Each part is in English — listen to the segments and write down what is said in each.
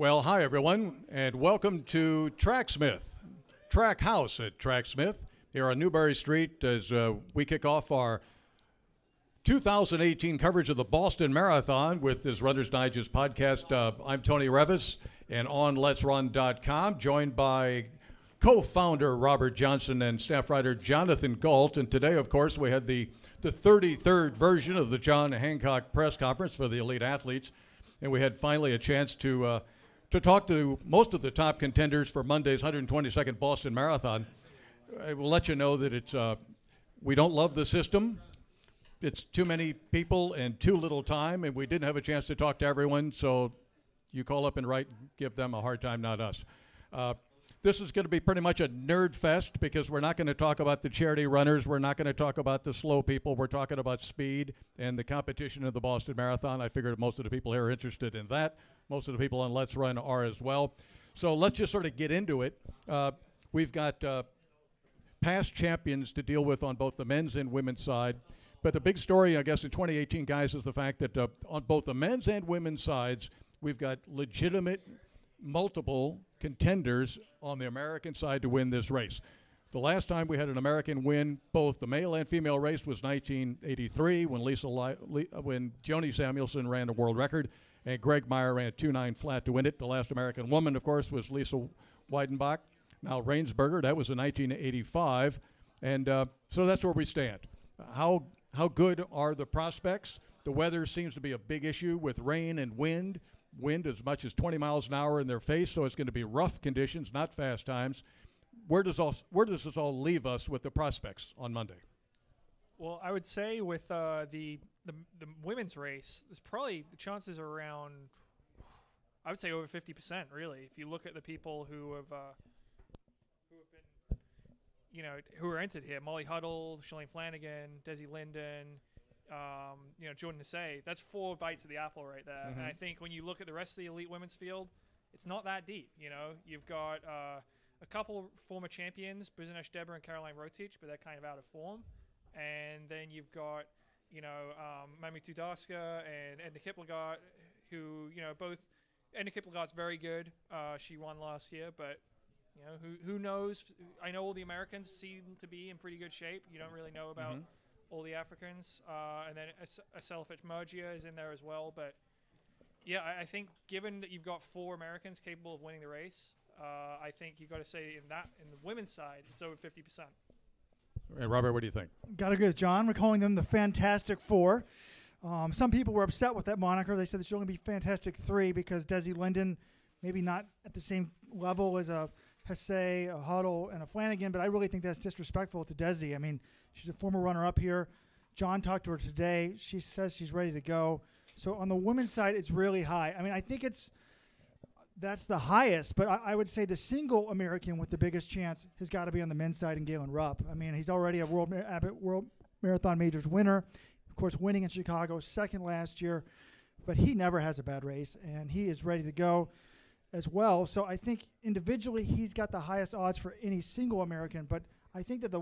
Well, hi everyone, and welcome to Tracksmith, Track House at Tracksmith here on Newbury Street as we kick off our 2018 coverage of the Boston Marathon with this Runner's Digest podcast. I'm Toni Reavis, and on LetsRun.com, joined by co-founder Robert Johnson and staff writer Jonathan Galt. And today, of course, we had the 33rd version of the John Hancock press conference for the elite athletes, and we had finally a chance to talk to most of the top contenders for Monday's 122nd Boston Marathon. I will let you know that it's we don't love the system. It's too many people and too little time, and we didn't have a chance to talk to everyone, so you call up and write and give them a hard time, not us. This is going to be pretty much a nerd fest because we're not going to talk about the charity runners. We're not going to talk about the slow people. We're talking about speed and the competition of the Boston Marathon. I figured most of the people here are interested in that. Most of the people on Let's Run are as well. So let's just sort of get into it. We've got past champions to deal with on both the men's and women's side. But the big story, I guess, in 2018, guys, is the fact that on both the men's and women's sides, we've got legitimate multiple contenders on the American side to win this race. The last time we had an American win both the male and female race was 1983 when when Joni Samuelson ran the world record and Greg Meyer ran 2.9 flat to win it. The last American woman, of course, was Lisa Weidenbach. Now Rainsberger, that was in 1985. And so that's where we stand. How good are the prospects? The weather seems to be a big issue with rain and wind as much as 20 miles an hour in their face, so it's going to be rough conditions, not fast times. Where does this all leave us with the prospects on Monday? Well, I would say with the women's race, there's probably the chances are around, I would say over 50%, really. If you look at the people who have been, who are entered here, Molly Huddle, Shalane Flanagan, Desi Linden, Jordan Nassay, that's 4 bites of the apple right there. Mm-hmm. And I think when you look at the rest of the elite women's field, it's not that deep. You've got a couple former champions, Buzinesh Deborah and Caroline Rotich, but they're kind of out of form. And then you've got, Mami Tudaska and Edna Kiplagat, who, both, Edna Kiplagat's very good. She won last year, but, who knows? I know all the Americans seem to be in pretty good shape. You don't really know about all the Africans, and then Aselfich Mergia is in there as well. But yeah, I think given that you've got 4 Americans capable of winning the race, I think you've got to say in the women's side, it's over 50%. And Robert, what do you think? Got to agree with John. We're calling them the Fantastic Four. Some people were upset with that moniker. They said there should only be Fantastic 3 because Desi Linden, maybe not at the same level as a Hesse, a Huddle, and a Flanagan, but I really think that's disrespectful to Desi. I mean, she's a former runner-up here. John talked to her today. She says she's ready to go. So on the women's side, it's really high. I mean, I think that's the highest, but I would say the single American with the biggest chance has got to be on the men's side in Galen Rupp. I mean, he's already a World Marathon Majors winner, of course, winning in Chicago, second last year, but he never has a bad race, and he is ready to go as well. So I think individually he's got the highest odds for any single American, but I think that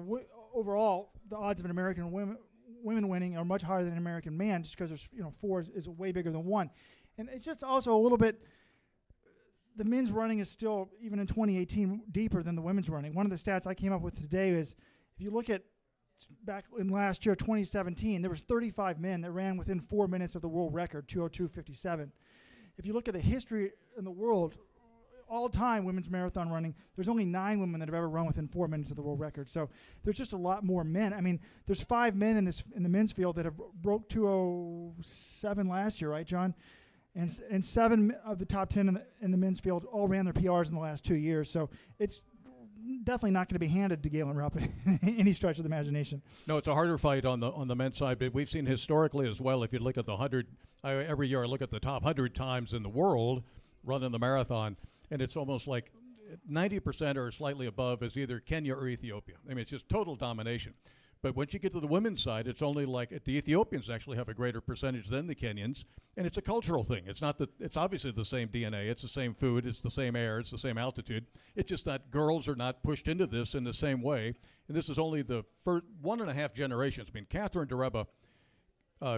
overall the odds of an American women winning are much higher than an American man, just because there's 4 is way bigger than 1, and it's just also a little bit. The men's running is still, even in 2018, deeper than the women's running. One of the stats I came up with today is if you look at back in last year, 2017, there was 35 men that ran within 4 minutes of the world record, 2:02:57. If you look at the history in the world, all-time women's marathon running, there's only 9 women that have ever run within 4 minutes of the world record. So there's just a lot more men. I mean, there's 5 men in the men's field that have broke 2:07 last year, right, John? And 7 of the top 10 in the men's field all ran their PRs in the last 2 years. So it's definitely not going to be handed to Galen Rupp in any stretch of the imagination. No, it's a harder fight on the men's side, but we've seen historically as well. If you look at the 100, every year I look at the top 100 times in the world running the marathon, and it's almost like 90% or slightly above is either Kenya or Ethiopia. I mean, it's just total domination. But once you get to the women's side, it's only like the Ethiopians actually have a greater percentage than the Kenyans, and it's a cultural thing. It's not that it's obviously the same DNA, it's the same food, it's the same air, it's the same altitude. It's just that girls are not pushed into this in the same way, and this is only the first 1.5 generations. I mean, Catherine Dereba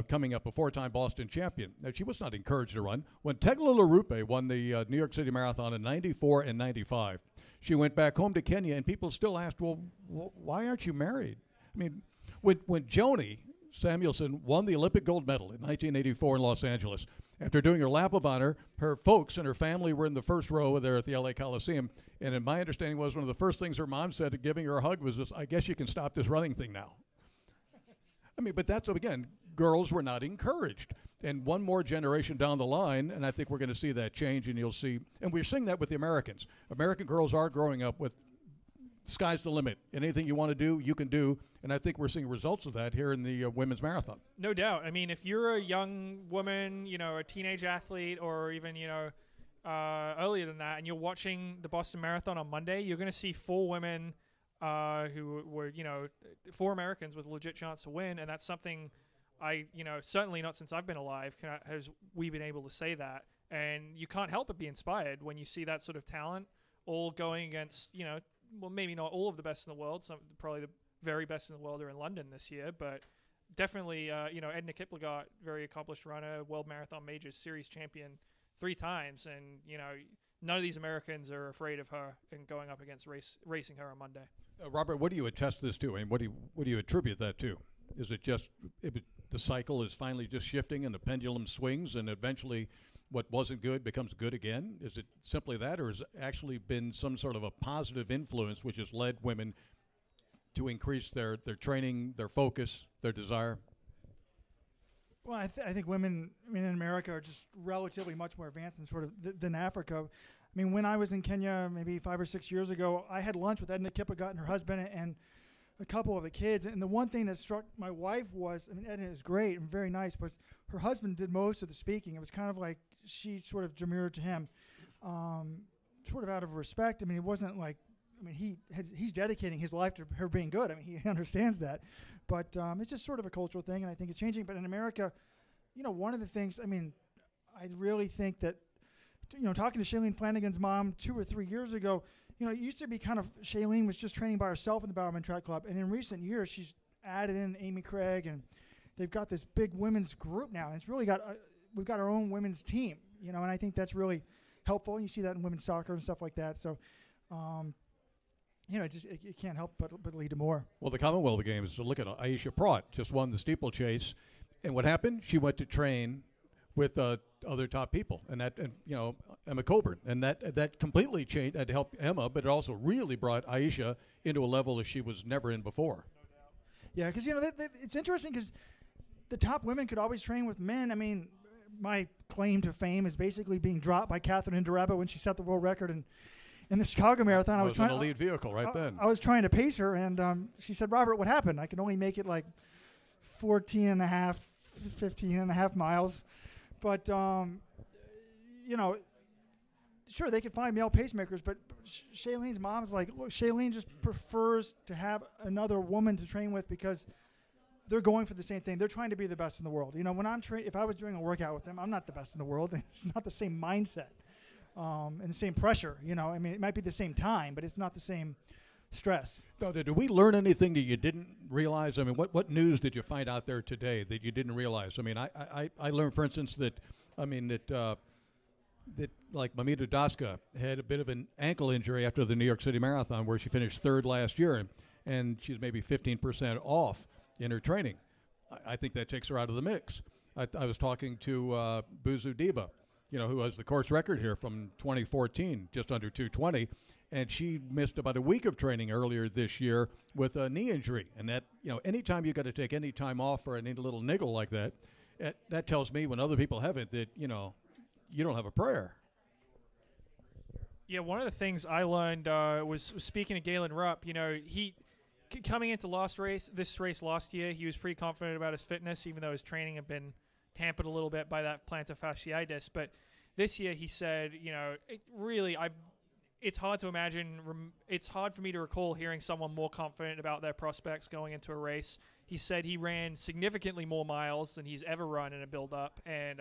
coming up, a 4-time Boston champion. Now, she was not encouraged to run. When Teglalarupe won the New York City Marathon in 94 and 95, she went back home to Kenya, and people still asked, well, why aren't you married? I mean, when Joni Samuelson won the Olympic gold medal in 1984 in Los Angeles, after doing her lap of honor, her folks and her family were in the first row there at the LA Coliseum. And in my understanding was one of the first things her mom said at giving her a hug was this, I guess you can stop this running thing now. I mean, but that's, again, girls were not encouraged. And one more generation down the line, and I think we're going to see that change, and you'll see, and we're seeing that with the Americans. American girls are growing up with sky's the limit. Anything you want to do, you can do. And I think we're seeing results of that here in the women's marathon. No doubt. I mean, if you're a young woman, a teenage athlete, or even, earlier than that, and you're watching the Boston Marathon on Monday, you're going to see 4 women who were, 4 Americans with a legit chance to win. And that's something certainly not since I've been alive has we been able to say that. And you can't help but be inspired when you see that sort of talent all going against, well, maybe not all of the best in the world. Probably the very best in the world are in London this year, but definitely, Edna Kiplagat, very accomplished runner, World Marathon Majors Series champion 3 times, and none of these Americans are afraid of her and going up against racing her on Monday. Robert, what do you attest this to? I mean, what do you attribute that to? Is it just the cycle is finally just shifting and the pendulum swings, and eventually what wasn't good becomes good again? Is it simply that, or has it actually been some sort of a positive influence which has led women to increase their training, their focus, their desire? Well, I think women, in America are just relatively much more advanced than Africa. I mean, when I was in Kenya maybe 5 or 6 years ago, I had lunch with Edna Kiplagat and her husband and a couple of the kids. And the one thing that struck my wife was, Edna is great and very nice, but her husband did most of the speaking. It was kind of like she sort of demurred to him, sort of out of respect. It wasn't like, he's dedicating his life to her being good. He understands that. But it's just sort of a cultural thing, and I think it's changing. But in America, one of the things, I really think that, talking to Shailene Flanagan's mom 2 or 3 years ago, it used to be kind of Shailene was just training by herself in the Bowerman Track Club. And in recent years, she's added in Amy Craig, and they've got this big women's group now. And it's really we've got our own women's team, and I think that's really helpful. And you see that in women's soccer and stuff like that. So, it can't help but lead to more. Well, the Commonwealth Games, so look at Aisha Pratt, just won the steeplechase. And what happened? She went to train with other top people, and Emma Coburn. And that completely changed, that helped Emma, but it also really brought Aisha into a level that she was never in before. Yeah, because, it's interesting because the top women could always train with men. My claim to fame is basically being dropped by Catherine Ndaraba when she set the world record in the Chicago Marathon. I was trying in the lead vehicle then. I was trying to pace her, and she said, Robert, what happened? I can only make it like 14 and a half, 15 and a half miles. But, sure, they could find male pacemakers, but Shailene's mom's like, look, Shailene just prefers to have another woman to train with because they're going for the same thing. They're trying to be the best in the world. When I'm if I was doing a workout with them, I'm not the best in the world. It's not the same mindset. And the same pressure, it might be the same time, but it's not the same stress. No, did we learn anything that you didn't realize? What news did you find out there today that you didn't realize? I learned, for instance, that like Mamita Daska had a bit of an ankle injury after the New York City Marathon, where she finished 3rd last year, and she's maybe 15% off in her training. I think that takes her out of the mix. I was talking to Buzu Diba, who has the course record here from 2014, just under 2:20, and she missed about a week of training earlier this year with a knee injury. And that, anytime you got to take any time off for any little niggle like that, that tells me when other people haven't that, you don't have a prayer. Yeah, one of the things I learned was speaking to Galen Rupp. He coming into this race last year, he was pretty confident about his fitness, even though his training had been hampered a little bit by that plantar fasciitis. But this year he said, it's hard to imagine. It's hard for me to recall hearing someone more confident about their prospects going into a race. He said he ran significantly more miles than he's ever run in a build-up. And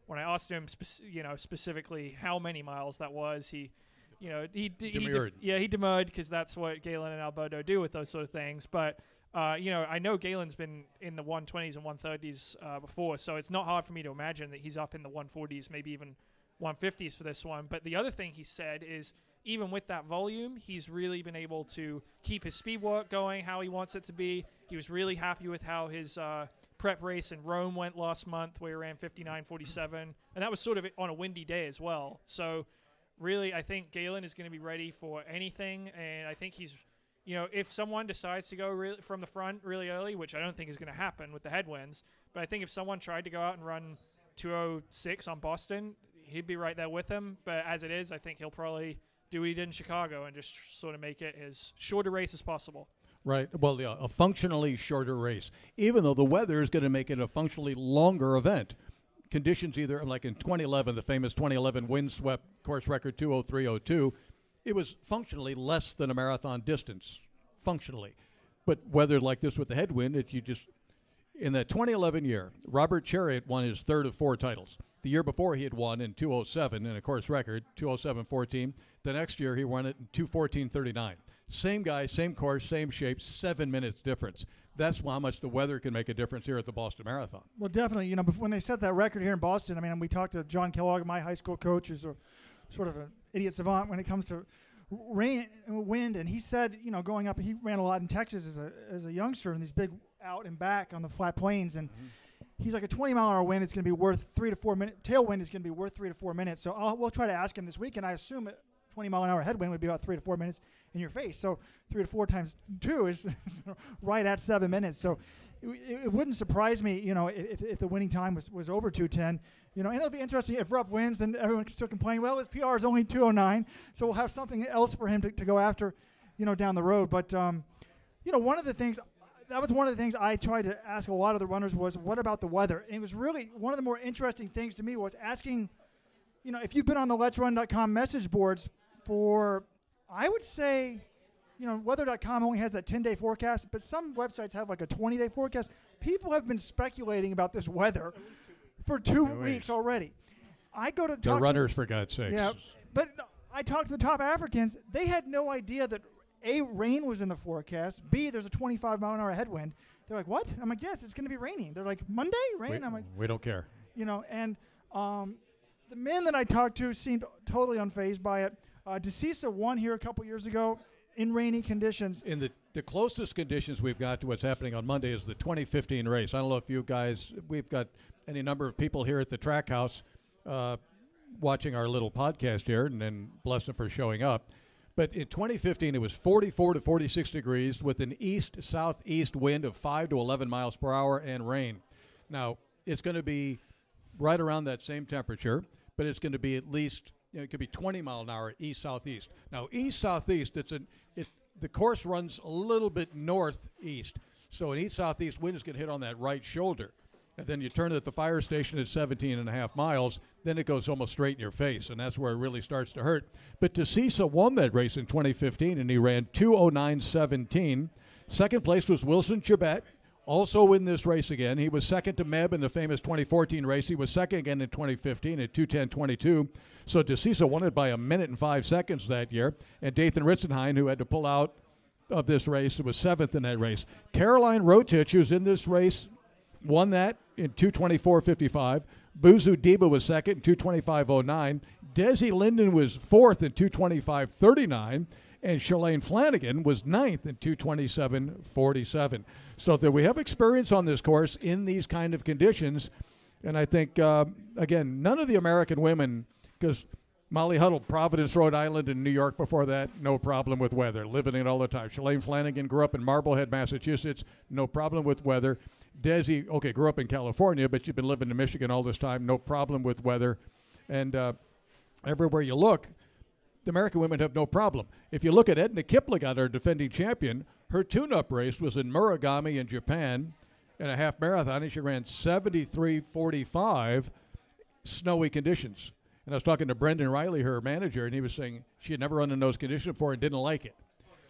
when I asked him, specifically how many miles that was, he demurred. He demurred because that's what Galen and Alberto do with those sort of things. But I know Galen's been in the 120s and 130s before, so it's not hard for me to imagine that he's up in the 140s, maybe even 150s for this one. But the other thing he said is, even with that volume, he's really been able to keep his speed work going how he wants it to be. He was really happy with how his prep race in Rome went last month, where he ran 59.47, and that was sort of on a windy day as well. So really, I think Galen is going to be ready for anything, and I think he's, if someone decides to go from the front really early, which I don't think is going to happen with the headwinds, but I think if someone tried to go out and run 2:06 on Boston, he'd be right there with them. But as it is, I think he'll probably do what he did in Chicago and just sort of make it as short a race as possible. Right. Well, yeah, a functionally shorter race, even though the weather is going to make it a functionally longer event. Conditions either, like in 2011, the famous 2011 windswept course record 2:03.02, it was functionally less than a marathon distance, functionally. But weather like this with the headwind, in that 2011 year, Robert Chariot won his third of 4 titles. The year before, he had won in 2:07 in a course record, 2:07.14. The next year, he won it in 2:14.39. Same guy, same course, same shape, 7 minutes difference. That's how much the weather can make a difference here at the Boston Marathon. Well, definitely. When they set that record here in Boston, we talked to John Kellogg, my high school coach, who's sort of an idiot savant when it comes to rain and wind, and he said, going up, he ran a lot in Texas as a youngster in these big out and back on the flat plains, and he's like, a 20-mile-an-hour wind is going to be worth 3 to 4 minutes. Tailwind is going to be worth 3 to 4 minutes. So we'll try to ask him this week, and I assume 20-mile-an-hour headwind would be about 3 to 4 minutes in your face. So 3 to 4 times 2 is right at 7 minutes. So it wouldn't surprise me, if the winning time was over 2:10. And it'll be interesting if Rupp wins, then everyone can still complain, well, his PR is only 2:09, so we'll have something else for him to go after, down the road. But one of the things I tried to ask a lot of the runners was, what about the weather? And it was really one of the more interesting things to me was asking, if you've been on the LetsRun.com message boards for, I would say, weather.com only has that 10-day forecast, but some websites have like a 20-day forecast. People have been speculating about this weather for 2 weeks already. I go to the runners, for God's sakes. Yeah, but I talked to the top Africans. They had no idea that A, rain was in the forecast. B, there's a 25-mile-an-hour headwind. They're like, what? I'm like, yes, it's going to be raining. They're like, Monday, rain? I'm like, we don't care. And the men that I talked to seemed totally unfazed by it. DeCisa won here a couple years ago in rainy conditions. In the closest conditions we've got to what's happening on Monday is the 2015 race. I don't know if you guys, we've got any number of people here at the track house watching our little podcast here, and bless them for showing up. But in 2015, it was 44 to 46 degrees with an east-southeast wind of 5 to 11 miles per hour and rain. Now, it's going to be right around that same temperature, but it's going to be at least, it could be 20 mile an hour east-southeast. Now, east-southeast, the course runs a little bit northeast, so an east-southeast wind is going to hit on that right shoulder. And then you turn it at the fire station at 17.5 miles, then it goes almost straight in your face, and that's where it really starts to hurt. But DeCisa won that race in 2015, and he ran 2:09.17. Second place was Wilson Chibet, also in this race again. He was second to Meb in the famous 2014 race. He was second again in 2015 at 2:10.22. So DeCisa won it by 1 minute and 5 seconds that year. And Dathan Ritzenhein, who had to pull out of this race, was seventh in that race. Caroline Rotich, who's in this race, won that in 2:24.55. Buzu Deba was second in 2:25.09. Desi Linden was fourth in 2:25.39. And Shalane Flanagan was ninth in 2:27.47. So that we have experience on this course in these kind of conditions. And I think, again, none of the American women, because Molly Huddle, Providence, Rhode Island, and New York before that, no problem with weather, living in it all the time. Shalane Flanagan grew up in Marblehead, Massachusetts, no problem with weather. Desi, okay, grew up in California, but you've been living in Michigan all this time, no problem with weather. And everywhere you look, the American women have no problem. If you look at Edna Kiplagat, our defending champion, her tune-up race was in Murakami in Japan in a half marathon, and she ran 73:45, snowy conditions. And I was talking to Brendan Riley, her manager, and he was saying she had never run in those conditions before and didn't like it.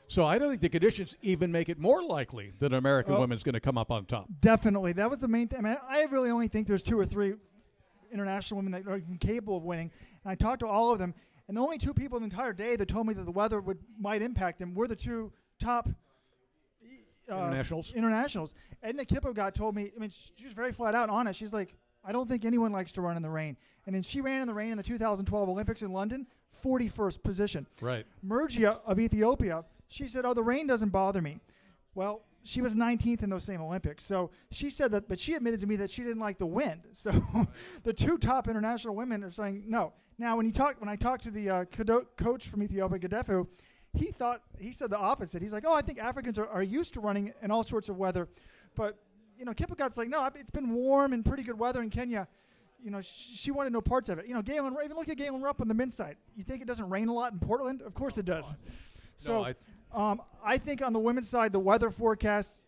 So I don't think the conditions even make it more likely that an American woman's going to come up on top. Definitely. That was the main thing. I really only think there's 2 or 3 international women that are even capable of winning. And I talked to all of them, and the only 2 people the entire day that told me that the weather might impact them were the 2 top internationals. Edna Kipogott told me, I mean, she was very flat out on it. She's like, I don't think anyone likes to run in the rain. And then she ran in the rain in the 2012 Olympics in London, 41st position. Right. Mergia of Ethiopia, she said, oh, the rain doesn't bother me. Well, she was 19th in those same Olympics. So she said that, but she admitted to me that she didn't like the wind. So the two top international women are saying no. Now, when I talked to the coach from Ethiopia, Gadefu, he said the opposite. He's like, oh, I think Africans are used to running in all sorts of weather. But, Kipogott's like, no, it's been warm and pretty good weather in Kenya. She wanted no parts of it. Galen, even look at Galen Rupp on the men's side. You think it doesn't rain a lot in Portland? Of course it does. So I think on the women's side, the weather forecast,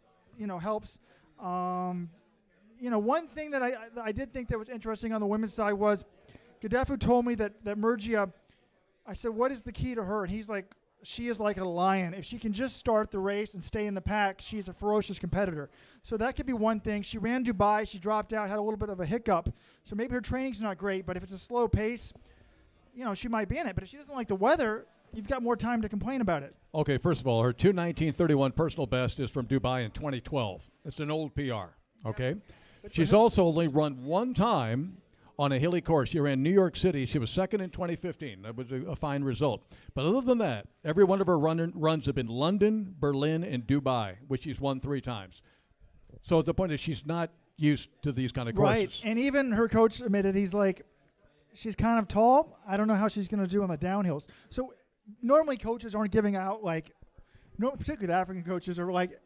helps. One thing that I did think that was interesting on the women's side was Gadefu told me that Mergia, I said, what is the key to her? And he's like, she is like a lion. If she can just start the race and stay in the pack, she's a ferocious competitor. So that could be one thing. She ran Dubai. She dropped out, had a little bit of a hiccup. So maybe her training's not great, but if it's a slow pace, she might be in it. But if she doesn't like the weather, you've got more time to complain about it. Okay, first of all, her 2:19:31 personal best is from Dubai in 2012. It's an old PR, okay? Yeah. She's also only run one time on a hilly course. She ran New York City. She was second in 2015. That was a fine result. But other than that, every one of her runs have been London, Berlin, and Dubai, which she's won 3 times. So the point is she's not used to these kind of courses. Right, and even her coach admitted, he's like, she's kind of tall. I don't know how she's going to do on the downhills. So normally coaches aren't giving out particularly the African coaches are like,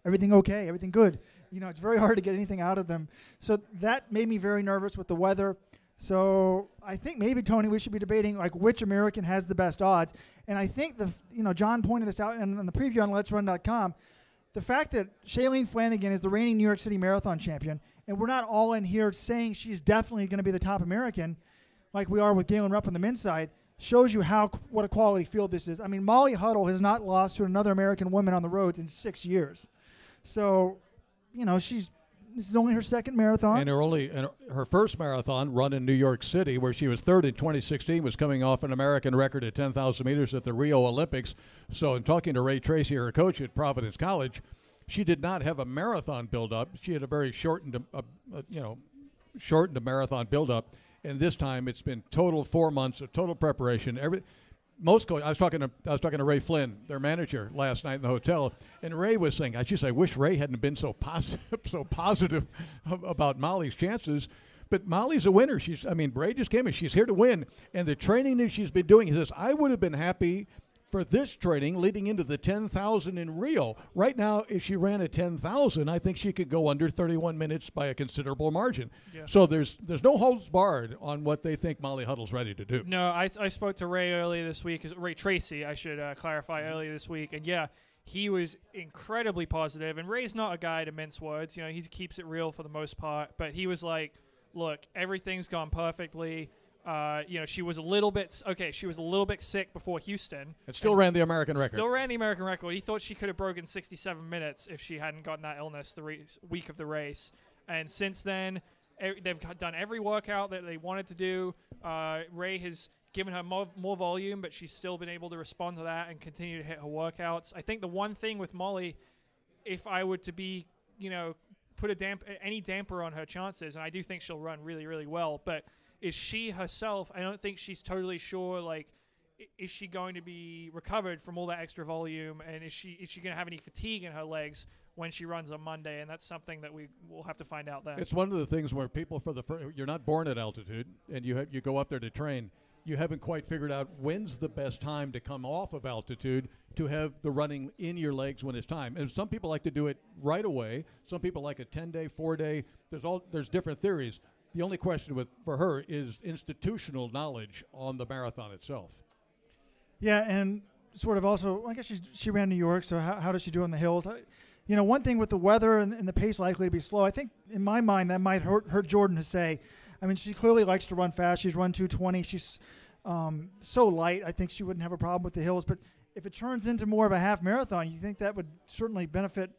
everything okay, everything good. It's very hard to get anything out of them. So that made me very nervous with the weather. So I think maybe, Tony, we should be debating which American has the best odds. And I think John pointed this out in the preview on LetsRun.com. The fact that Shailene Flanagan is the reigning New York City Marathon champion, and we're not all in here saying she's definitely going to be the top American, like we are with Galen Rupp on the men's side, shows you what a quality field this is. I mean, Molly Huddle has not lost to another American woman on the roads in 6 years. So, this is only her second marathon. And her first marathon run in New York City, where she was third in 2016, was coming off an American record at 10,000 meters at the Rio Olympics. So in talking to Ray Tracy, her coach at Providence College, she did not have a marathon build-up. She had a very shortened marathon build-up. And this time it's been total 4 months of total preparation. I was talking to Ray Flynn, their manager, last night in the hotel, and Ray was saying, I wish Ray hadn't been so positive about Molly's chances. But Molly's a winner. Ray just came in. She's here to win. And the training that she's been doing, he says, I would have been happy for this training leading into the 10,000 in Rio. Right now, if she ran a 10,000, I think she could go under 31 minutes by a considerable margin. Yeah. So there's no holds barred on what they think Molly Huddle's ready to do. No, I spoke to Ray earlier this week, Ray Tracy, I should clarify, earlier this week, and yeah, he was incredibly positive. And Ray's not a guy to mince words. He keeps it real for the most part. But he was like, look, everything's gone perfectly. She was a little bit sick before Houston. And still ran the American record. Still ran the American record. He thought she could have broken 67 minutes if she hadn't gotten that illness the week of the race. And since then, they've done every workout that they wanted to do. Ray has given her more volume, but she's still been able to respond to that and continue to hit her workouts. I think the one thing with Molly, if I were to be, put any damper on her chances, and I do think she'll run really, really well, but is she herself, I don't think she's totally sure, is she going to be recovered from all that extra volume, and is she going to have any fatigue in her legs when she runs on Monday? And that's something that we will have to find out then. It's one of the things where people you're not born at altitude, and you go up there to train. You haven't quite figured out when's the best time to come off of altitude to have the running in your legs when it's time. And some people like to do it right away. Some people like a 10-day, 4-day. There's different theories. The only question for her is institutional knowledge on the marathon itself. Yeah, and sort of also, I guess she ran New York, so how does she do on the hills? One thing with the weather and the pace likely to be slow, I think in my mind that might hurt Jordan to say. She clearly likes to run fast. She's run 2:20. She's so light. I think she wouldn't have a problem with the hills. But if it turns into more of a half marathon, you think that would certainly benefit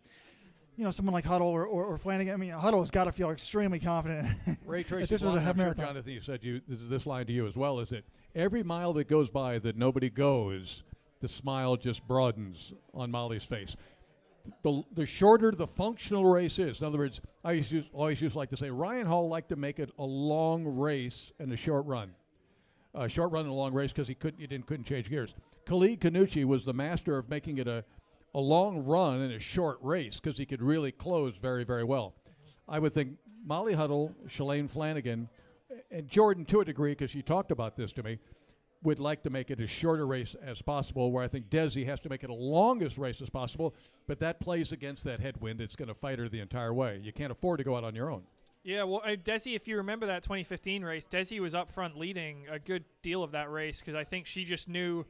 someone like Huddle or Flanagan. Huddle has got to feel extremely confident. Ray Tracy, this was a half marathon. Jonathan, you said this line to you as well, is it? Every mile that goes by that nobody goes, the smile just broadens on Molly's face. the shorter the functional race is. In other words, I always used to like to say Ryan Hall liked to make it a long race and a short run. A short run and a long race because he couldn't change gears. Khalid Kanucci was the master of making it a long run and a short race because he could really close very, very well. I would think Molly Huddle, Shalane Flanagan, and Jordan to a degree, because she talked about this to me, would like to make it as short a race as possible, where I think Desi has to make it the longest race as possible, but that plays against that headwind. It's going to fight her the entire way. You can't afford to go out on your own. Yeah, well, Desi, if you remember that 2015 race, Desi was up front leading a good deal of that race because I think she just knew,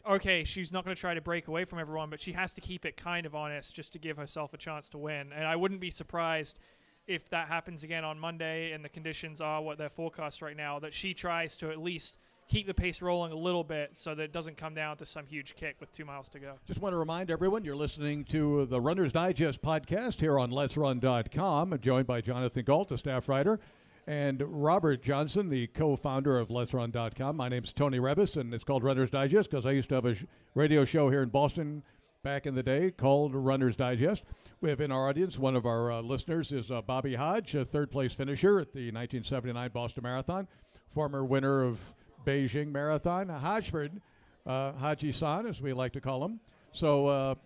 okay, she's not going to try to break away from everyone, but she has to keep it kind of honest just to give herself a chance to win. And I wouldn't be surprised if that happens again on Monday and the conditions are what they're forecast right now, that she tries to at least keep the pace rolling a little bit so that it doesn't come down to some huge kick with 2 miles to go. Just want to remind everyone you're listening to the Runner's Digest podcast here on LetsRun.com. I'm joined by Jonathan Galt, the staff writer, and Robert Johnson, the co-founder of LetsRun.com. My name's Toni Reavis, and it's called Runner's Digest because I used to have a radio show here in Boston back in the day called Runner's Digest. We have in our audience, one of our listeners is Bobby Hodge, a third-place finisher at the 1979 Boston Marathon, former winner of Beijing Marathon, Hodgeford, Haji-san, as we like to call him. So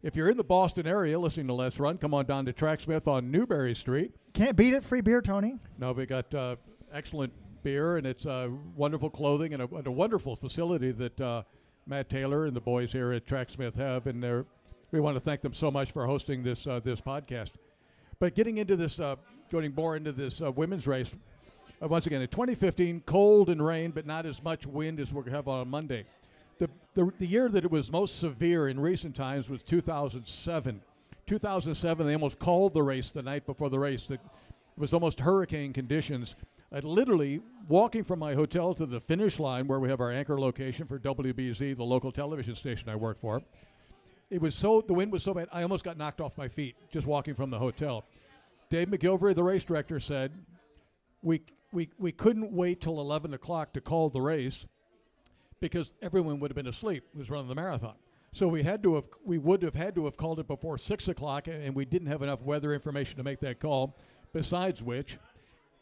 if you're in the Boston area listening to Let's Run, come on down to Tracksmith on Newberry Street. Can't beat it. Free beer, Tony. No, we got excellent beer, and it's wonderful clothing and a wonderful facility that Matt Taylor and the boys here at Tracksmith have, and we want to thank them so much for hosting this podcast. But getting into this, going more into this women's race, once again, in 2015, cold and rain, but not as much wind as we're going to have on Monday. The year that it was most severe in recent times was 2007. 2007, they almost called the race the night before the race. It was almost hurricane conditions. Literally walking from my hotel to the finish line where we have our anchor location for WBZ, the local television station I work for. The wind was so bad, I almost got knocked off my feet just walking from the hotel. Dave McGilvery, the race director, said, we couldn't wait till 11 o'clock to call the race because everyone would have been asleep who was running the marathon. So we would have had to have called it before 6 o'clock, and we didn't have enough weather information to make that call. Besides which,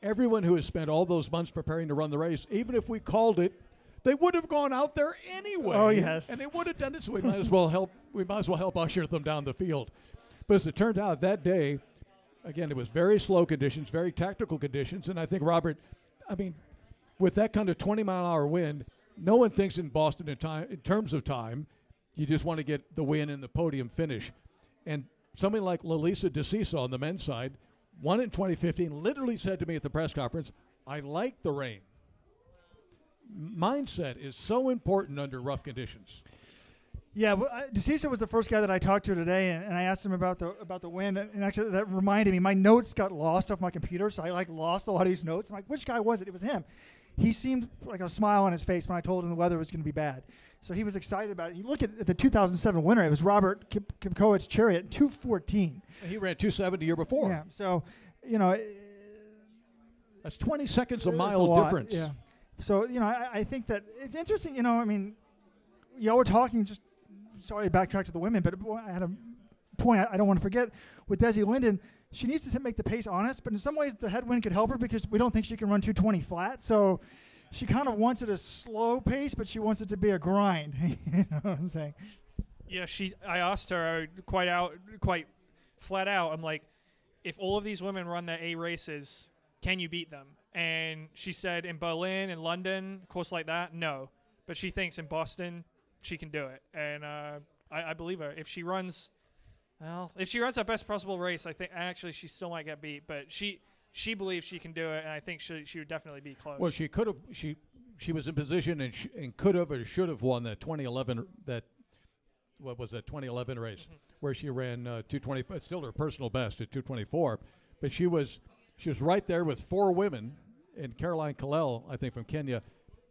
everyone who has spent all those months preparing to run the race, even if we called it, they would have gone out there anyway. Oh, yes. And they would have done it, so we might as well help usher them down the field. But as it turned out, that day, again, it was very slow conditions, very tactical conditions, and I think, Robert, with that kind of 20-mile-an-hour wind, no one thinks in Boston in terms of time. You just want to get the win and the podium finish. And somebody like Lalisa DeCisa on the men's side, won in 2015, literally said to me at the press conference, I like the rain. Mindset is so important under rough conditions. Yeah, DeCisa was the first guy that I talked to today, and I asked him about the wind, and actually that reminded me, my notes got lost off my computer, so I lost a lot of these notes. I'm like, which guy was it? It was him. He seemed like a smile on his face when I told him the weather was going to be bad. So he was excited about it. You look at the 2007 winner, it was Robert Kipkowicz's Chariot, 2:14. He ran 2:7 the year before. Yeah, so, that's 20 seconds a mile difference. Yeah. So, I think that it's interesting, y'all were talking, just sorry to backtrack to the women, but I had a point I don't want to forget. With Desi Linden, she needs to make the pace honest, but in some ways the headwind could help her because we don't think she can run 2:20 flat. So she kind of wants it a slow pace, but she wants it to be a grind. You know what I'm saying? Yeah, I asked her quite flat out. I'm like, if all of these women run their A races, can you beat them? And she said in Berlin and London, a course like that, no. But she thinks in Boston she can do it. And I believe her. If she runs her best possible race, I think actually she still might get beat. But she believes she can do it, and I think she would definitely be close. Well, she could have. She was in position and could have or should have won that 2011 2011 race where she ran 2:25, still her personal best at 2:24. But she was right there with four women, and Caroline Kalel, I think from Kenya.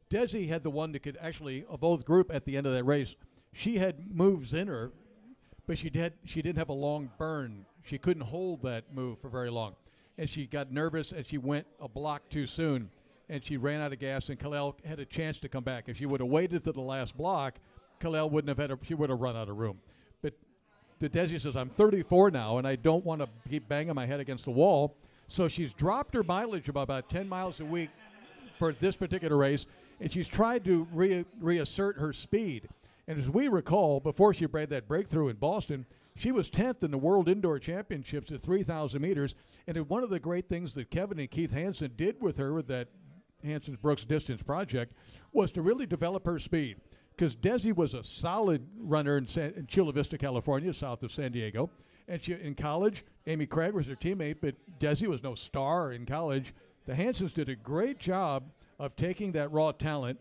Desi had the one that could actually, of both group at the end of that race, she had moves in her, but she didn't have a long burn. She couldn't hold that move for very long. And she got nervous, and she went a block too soon, and she ran out of gas, and Kalel had a chance to come back. If she would have waited to the last block, Kalel she would have run out of room. But that Desi says, I'm 34 now, and I don't want to keep banging my head against the wall. So she's dropped her mileage about 10 miles a week for this particular race, and she's tried to reassert her speed. And as we recall, before she made that breakthrough in Boston, she was 10th in the World Indoor Championships at 3,000 meters. And one of the great things that Kevin and Keith Hansen did with her with that Hansen's Brooks Distance Project was to really develop her speed. Because Desi was a solid runner in Chula Vista, California, south of San Diego. And she, in college, Amy Craig was her teammate, but Desi was no star in college. The Hansens did a great job of taking that raw talent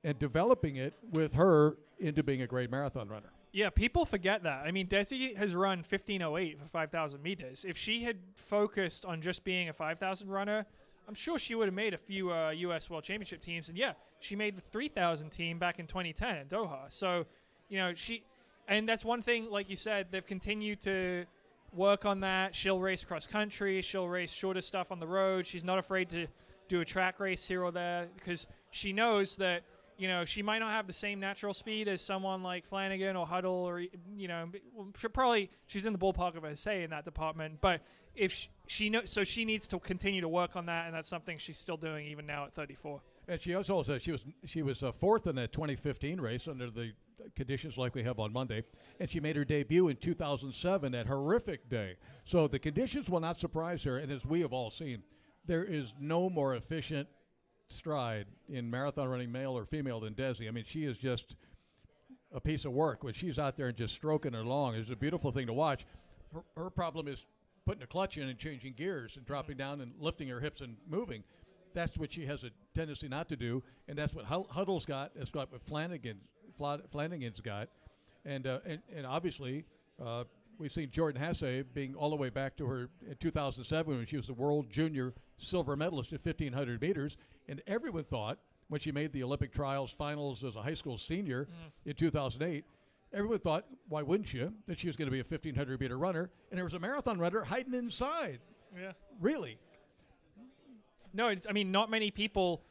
and developing it with her into being a great marathon runner. Yeah, people forget that. I mean, Desi has run 15:08 for 5,000 meters. If she had focused on just being a 5,000 runner, I'm sure she would have made a few U.S. World Championship teams. And, yeah, she made the 3,000 team back in 2010 in Doha. So, you know, and that's one thing, like you said, they've continued to work on that. She'll race cross country. She'll race shorter stuff on the road. She's not afraid to do a track race here or there because she knows that, you know, she might not have the same natural speed as someone like Flanagan or Huddle or, you know, she's in the ballpark of a say in that department. But if she knows, so she needs to continue to work on that, and that's something she's still doing even now at 34. And she also said she was fourth in that 2015 race under the conditions like we have on Monday, and she made her debut in 2007 at horrific day. So the conditions will not surprise her, and as we have all seen, there is no more efficient stride in marathon running, male or female, than Desi. I mean, she is just a piece of work when she's out there and just stroking it along. It's a beautiful thing to watch. Her problem is putting a clutch in and changing gears and dropping down and lifting her hips and moving. That's what she has a tendency not to do, and that's what Huddle's got. That's what Flanagan's got, and obviously we've seen Jordan Hasse being all the way back to her in 2007 when she was the world junior silver medalist at 1,500 meters, and everyone thought when she made the Olympic trials finals as a high school senior in 2008, everyone thought, why wouldn't you, that she was going to be a 1,500 meter runner, and there was a marathon runner hiding inside. Yeah, really. No, I mean, not many people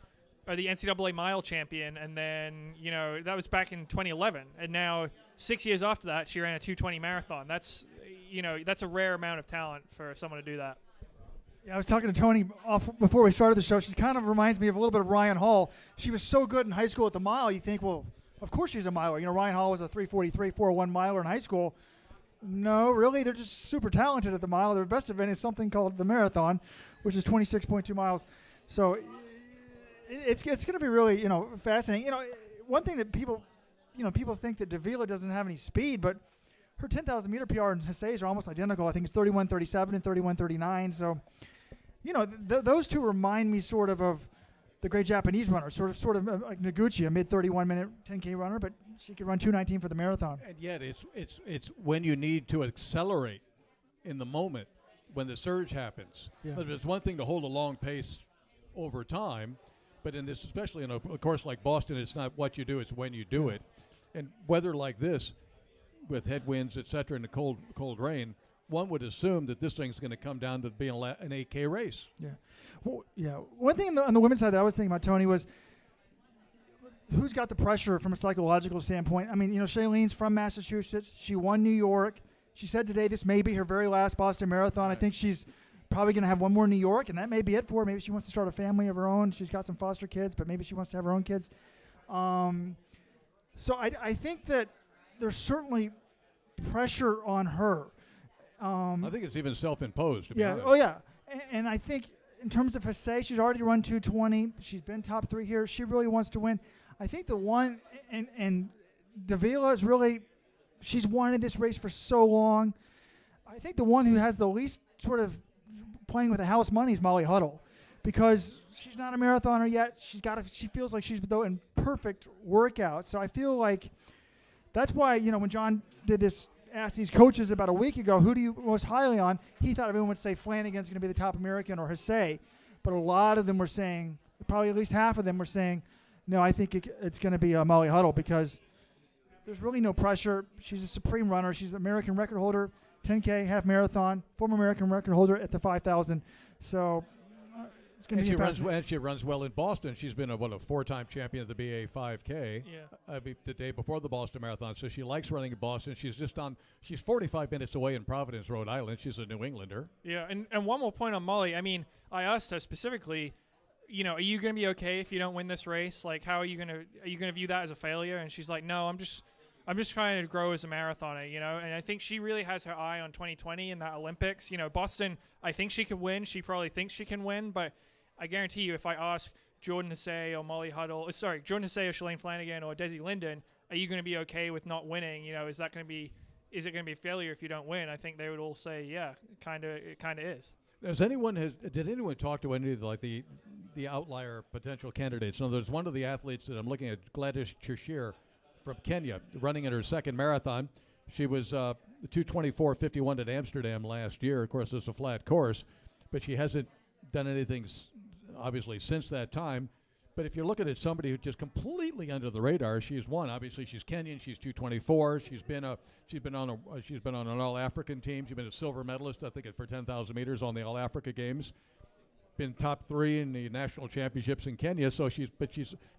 are the NCAA mile champion, and then, you know, that was back in 2011, and now 6 years after that, she ran a 2:20 marathon. That's, you know, that's a rare amount of talent for someone to do that. Yeah, I was talking to Toni before we started the show. She kind of reminds me of a little bit of Ryan Hall. She was so good in high school at the mile, you think, well, of course she's a miler. You know, Ryan Hall was a 3:43, 4:01 miler in high school. No, really, they're just super talented at the mile. Their best event is something called the marathon, which is 26.2 miles. So it's going to be really, you know, fascinating. You know, one thing that people think that Davila doesn't have any speed, but her 10,000 meter PR and Hasse's are almost identical. I think it's 31:37 and 31:39. So, you know, those two remind me sort of the great Japanese runner, sort of like Noguchi, a mid 31-minute 10K runner, but she could run 2:19 for the marathon. And yet, it's when you need to accelerate in the moment when the surge happens. Yeah. It's one thing to hold a long pace over time, but in this, especially in a course like Boston, it's not what you do; it's when you do it. And weather like this, with headwinds, et cetera, and the cold rain, one would assume that this thing's going to come down to being an 8K race. Yeah. Well, yeah. One thing on the women's side that I was thinking about, Toni, was who's got the pressure from a psychological standpoint. I mean, you know, Shailene's from Massachusetts. She won New York. She said today this may be her very last Boston Marathon. Right. I think she's probably going to have one more in New York, and that may be it for her. Maybe she wants to start a family of her own. She's got some foster kids, but maybe she wants to have her own kids. So I think that there's certainly pressure on her. I think it's even self-imposed. To be honest. Oh, yeah. And I think in terms of Hasse, she's already run 2:20. She's been top 3 here. She really wants to win. I think the one, and Davila is really, she's wanted this race for so long. I think the one who has the least sort of playing with the house money is Molly Huddle, because she's not a marathoner yet. She feels like she's in perfect workout. So I feel like that's why, you know, when John did this, asked these coaches about a week ago, who do you most highly on? He thought everyone would say Flanagan's going to be the top American or Hasse, but a lot of them were saying, probably at least half of them were saying, no, I think it's going to be Molly Huddle, because there's really no pressure. She's a supreme runner. She's an American record holder, 10K, half marathon, former American record holder at the 5,000. So it's going to be impressive. And she runs well in Boston. She's been a 4-time champion of the BA 5K. Yeah. The day before the Boston Marathon, so she likes running in Boston. She's 45 minutes away in Providence, Rhode Island. She's a New Englander. Yeah, and one more point on Molly. I mean, I asked her specifically, are you going to be okay if you don't win this race? Like, how are you going to view that as a failure? And she's like, no, I'm just trying to grow as a marathoner, And I think she really has her eye on 2020 and that Olympics. Boston, I think she could win. She probably thinks she can win, but I guarantee you, if I ask Jordan Husay or Molly Huddle, Jordan Husay or Shalane Flanagan or Desi Linden, are you going to be okay with not winning? Is it going to be a failure if you don't win? I think they would all say, yeah, it kind of is. Did anyone talk to any of the outlier potential candidates? So there's one of the athletes that I'm looking at, Gladys Cheshire from Kenya, running in her second marathon. She was 2:24:51 at Amsterdam last year. Of course, it's a flat course, but she hasn't done anything obviously since that time. But if you're looking at somebody who's just completely under the radar, she's won. Obviously, she's Kenyan. She's 2:24. She's been on an All-African team. She's been a silver medalist, I think, for 10,000 meters on the All-Africa Games. Been top 3 in the national championships in Kenya. So she's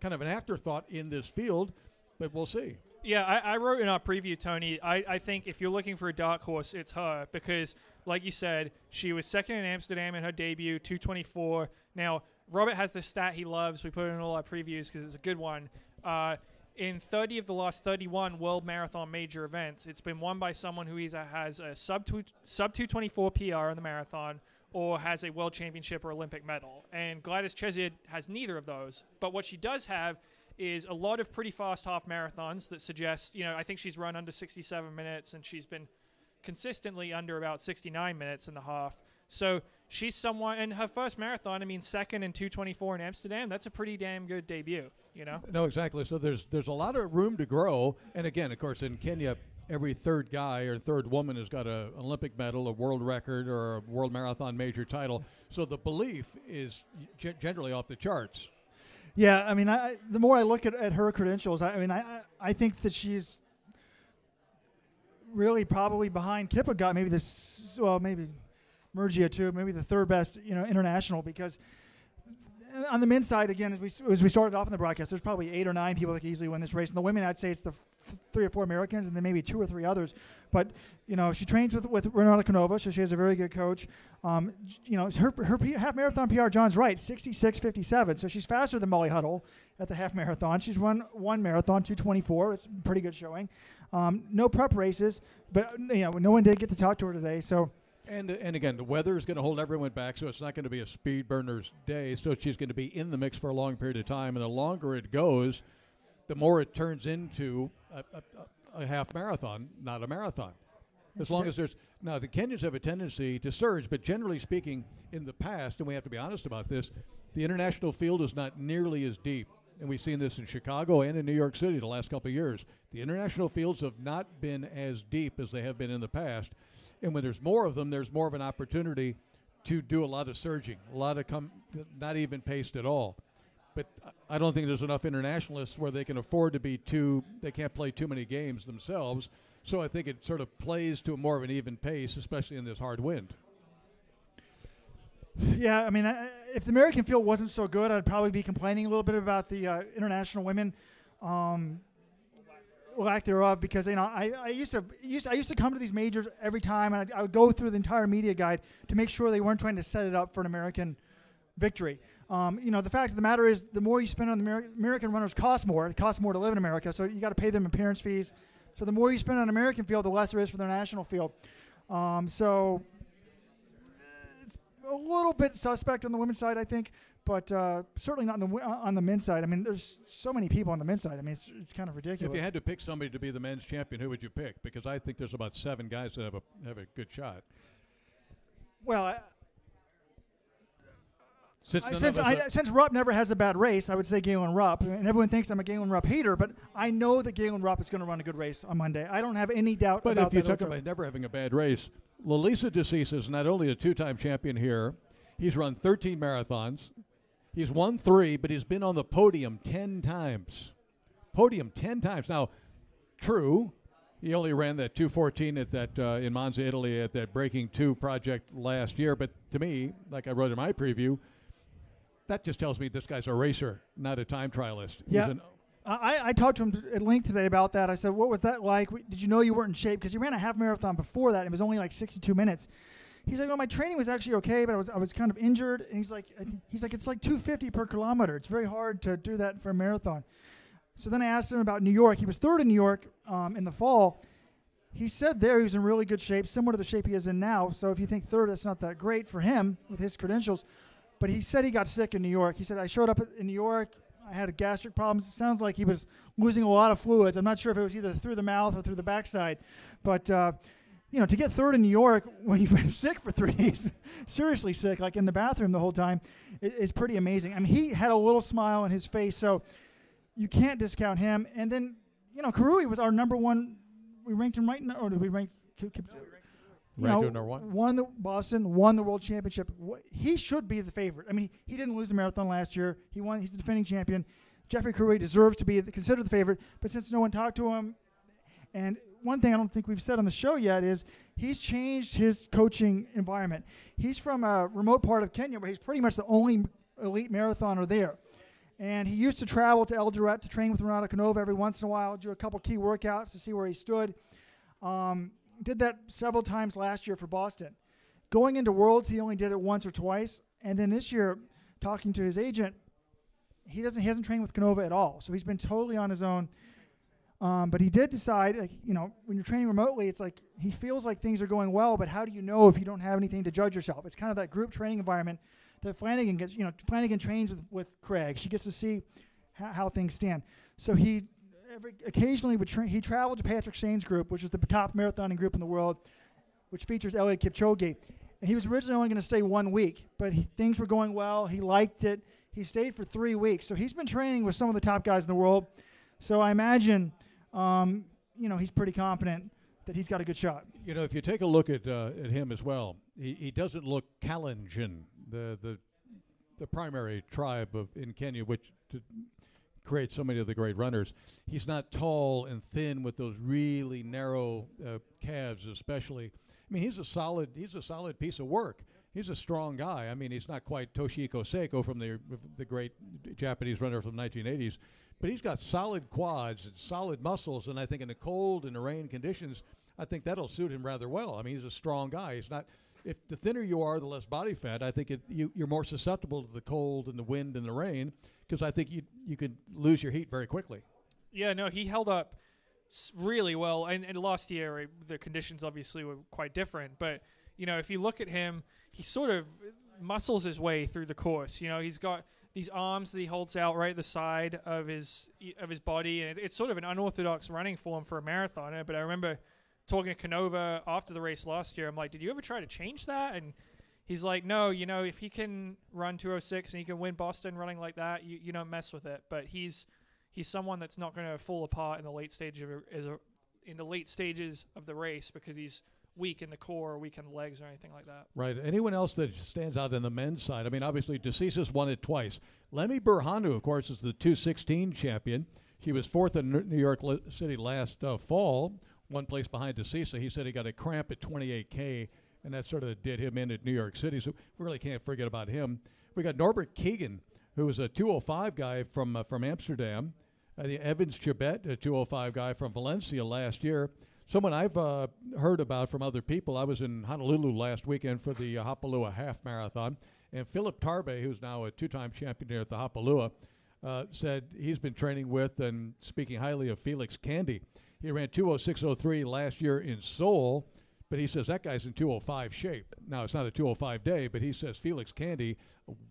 kind of an afterthought in this field. But we'll see. Yeah, I wrote in our preview, Tony, I think if you're looking for a dark horse, it's her. Because, like you said, she was second in Amsterdam in her debut, 2:24. Now, Robert has this stat he loves. We put it in all our previews because it's a good one. In 30 of the last 31 World Marathon major events, it's been won by someone who either has a sub 224 PR in the marathon or has a World Championship or Olympic medal. And Gladys Cheshire has neither of those. But what she does have is a lot of pretty fast half marathons that suggest, I think she's run under 67 minutes and she's been consistently under about 69 minutes in the half. So she's someone, and her first marathon, second in 2:24 in Amsterdam, that's a pretty damn good debut, No, exactly. So there's a lot of room to grow. And again, of course, in Kenya, every third guy or third woman has got an Olympic medal, a world record, or a world marathon major title. So the belief is generally off the charts. Yeah, the more I look at her credentials, I think that she's really probably behind Kipaghat, maybe Murgia too, maybe the third best, international, because on the men's side, again, as we started off in the broadcast, there's probably 8 or 9 people that can easily win this race. And the women, I'd say it's the 3 or 4 Americans and then maybe 2 or 3 others. But, she trains with Renata Canova, so she has a very good coach. Her half marathon PR, John's right, 66:57. So she's faster than Molly Huddle at the half marathon. She's run one marathon, 2:24. It's a pretty good showing. No prep races, but, no one did get to talk to her today. So. And again, the weather is going to hold everyone back, so it's not going to be a speed burner's day. So she's going to be in the mix for a long period of time, and the longer it goes, the more it turns into a half marathon, not a marathon. As long as the Kenyans have a tendency to surge, but generally speaking, in the past, and we have to be honest about this, the international field is not nearly as deep. And we've seen this in Chicago and in New York City the last couple of years. The international fields have not been as deep as they have been in the past. And when there's more of them, there's more of an opportunity to do a lot of surging, a lot of not even paced at all. But I don't think there's enough internationalists where they can afford to be they can't play too many games themselves. So I think it sort of plays to more of an even pace, especially in this hard wind. Yeah, if the American field wasn't so good, I'd probably be complaining a little bit about the international women. Lack thereof, because I used to come to these majors every time, and I would go through the entire media guide to make sure they weren't trying to set it up for an American victory. The fact of the matter is, the more you spend on the American runners cost more. It costs more to live in America, so you got to pay them appearance fees. So the more you spend on American field, the less there is for their national field. So it's a little bit suspect on the women's side, I think. But certainly not on the men's side. There's so many people on the men's side. It's kind of ridiculous. If you had to pick somebody to be the men's champion, who would you pick? Because I think there's about 7 guys that have a good shot. Well, since Rupp never has a bad race, I would say Galen Rupp. And everyone thinks I'm a Galen Rupp hater, but I know that Galen Rupp is going to run a good race on Monday. I don't have any doubt about that. But if you talk about never having a bad race, Lalisa DeCisa is not only a 2-time champion here, he's run 13 marathons. He's won 3, but he's been on the podium 10 times. Now, true, he only ran that 2:14 at that in Monza, Italy, at that Breaking 2 project last year. But to me, like I wrote in my preview, That just tells me this guy's a racer, not a time trialist. Yeah. I talked to him at length today about that. I said, what was that like? Did you know you weren't in shape? Because he ran a half marathon before that. And it was only like 62 minutes. He's like, no, my training was actually okay, but I was kind of injured. And he's like, it's like 250 per kilometer. It's very hard to do that for a marathon. So then I asked him about New York. He was third in New York in the fall. He said there he was in really good shape, similar to the shape he is in now. So if you think third, that's not that great for him with his credentials. But he said he got sick in New York. He said, I showed up in New York. I had gastric problems. It sounds like he was losing a lot of fluids. I'm not sure if it was either through the mouth or through the backside. But, to get third in New York when you've been sick for 3 days, seriously sick, like in the bathroom the whole time, is pretty amazing. I mean, he had a little smile on his face, so you can't discount him. And then, Karui was our number one. We ranked him right now, or did we rank? Won the Boston, won the world championship. He should be the favorite. I mean, he didn't lose the marathon last year. He won. He's the defending champion. Jeffrey Karui deserves to be considered the favorite. But since no one talked to him, and one thing I don't think we've said on the show yet is he's changed his coaching environment. He's from a remote part of Kenya where he's pretty much the only elite marathoner there. And he used to travel to Eldoret to train with Renato Canova every once in a while, do a couple key workouts to see where he stood. Did that several times last year for Boston. Going into Worlds, he only did it once or twice. And then this year, talking to his agent, he hasn't trained with Canova at all. So he's been totally on his own. But he did decide, when you're training remotely, it's like he feels like things are going well, but how do you know if you don't have anything to judge yourself? It's kind of that group training environment that Flanagan gets. Flanagan trains with Craig. She gets to see how things stand. So he occasionally he traveled to Patrick Shane's group, which is the top marathoning group in the world, which features Eliud Kipchoge. And he was originally only going to stay 1 week, but things were going well. He liked it. He stayed for 3 weeks. So he's been training with some of the top guys in the world. So I imagine, he's pretty confident that he's got a good shot. If you take a look at him as well, he doesn't look Kalenjin, the primary tribe in Kenya, which creates so many of the great runners. He's not tall and thin with those really narrow calves, especially. I mean, he's a solid piece of work. He's a strong guy. I mean, he's not quite Toshihiko Seiko from the great Japanese runner from the 1980s, but he's got solid quads and solid muscles, and I think in the cold and the rain conditions, I think that'll suit him rather well. I mean, he's a strong guy. He's not. If the thinner you are, the less body fat. I think you're more susceptible to the cold and the wind and the rain, because I think you could lose your heat very quickly. Yeah, no, he held up really well. And last year, the conditions obviously were quite different. But, if you look at him, he sort of muscles his way through the course. He's got these arms that he holds out right at the side of his body. And it's sort of an unorthodox running form for a marathoner. But I remember talking to Canova after the race last year. I'm like, did you ever try to change that? And he's like, no, if he can run 2:06 and he can win Boston running like that, you don't mess with it. But he's someone that's not going to fall apart in the late stages of the race because he's weak in the core or weak in the legs or anything like that. Right. Anyone else that stands out in the men's side? I mean, obviously, DeCisa's won it twice. Lemmy Berhanu, of course, is the 2:16 champion. She was fourth in New York City last fall, one place behind DeCisa. He said he got a cramp at 28K, and that sort of did him in at New York City, so we really can't forget about him. We got Norbert Keegan, who was a 2:05 guy from Amsterdam. The Evans Chibet, a 2:05 guy from Valencia last year. Someone I've heard about from other people. I was in Honolulu last weekend for the Hapalua Half Marathon, and Philip Tarbe, who's now a two-time champion here at the Hapalua, said he's been training with and speaking highly of Felix Candy. He ran 2:06.03 last year in Seoul, but he says that guy's in 2:05 shape. Now, it's not a 2:05 day, but he says Felix Candy,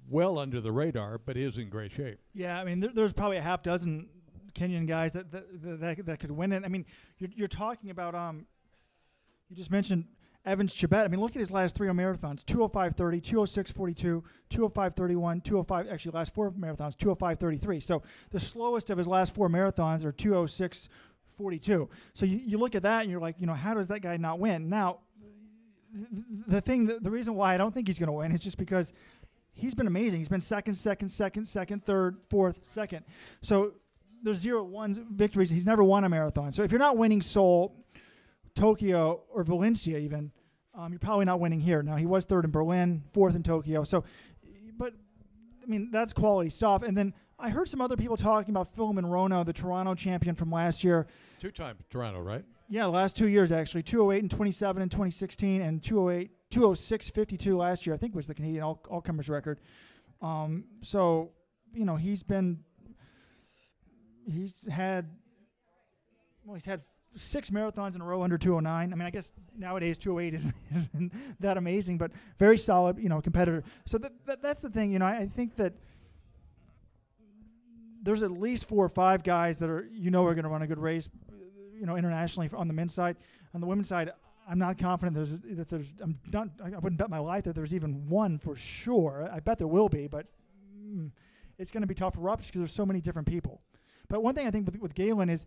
well under the radar, but is in great shape. Yeah, I mean, there's probably a half dozen Kenyan guys that could win it. I mean, you're talking about you just mentioned Evans Chibet. I mean, look at his last three marathons: 2:05.30, 2:06.42, 2:05.31, 2:05. Actually, last four marathons: 2:05.33. So the slowest of his last four marathons are 2:06.42. So you look at that and you're like, how does that guy not win? Now, the reason why I don't think he's going to win is just because he's been amazing. He's been second, third, fourth, second. So there's 0-1 victories. He's never won a marathon. So if you're not winning Seoul, Tokyo, or Valencia even, you're probably not winning here. Now, he was third in Berlin, fourth in Tokyo. So, but I mean, that's quality stuff. And then I heard some other people talking about Phil Monroe, the Toronto champion from last year. 2-time Toronto, right? Yeah, the last 2 years, actually. 208 and 27 in 2016 and 206.52 last year, I think was the Canadian all-comers record. So, he's had 6 marathons in a row under 209. I mean, I guess nowadays 208 isn't that amazing, but very solid, competitor. So that's the thing, I think that there's at least 4 or 5 guys that are are going to run a good race, internationally on the men's side. On the women's side, I'm not confident I wouldn't bet my life that there's even one for sure. I bet there will be, but it's going to be tough for Rupp because there's so many different people. But one thing I think with Galen is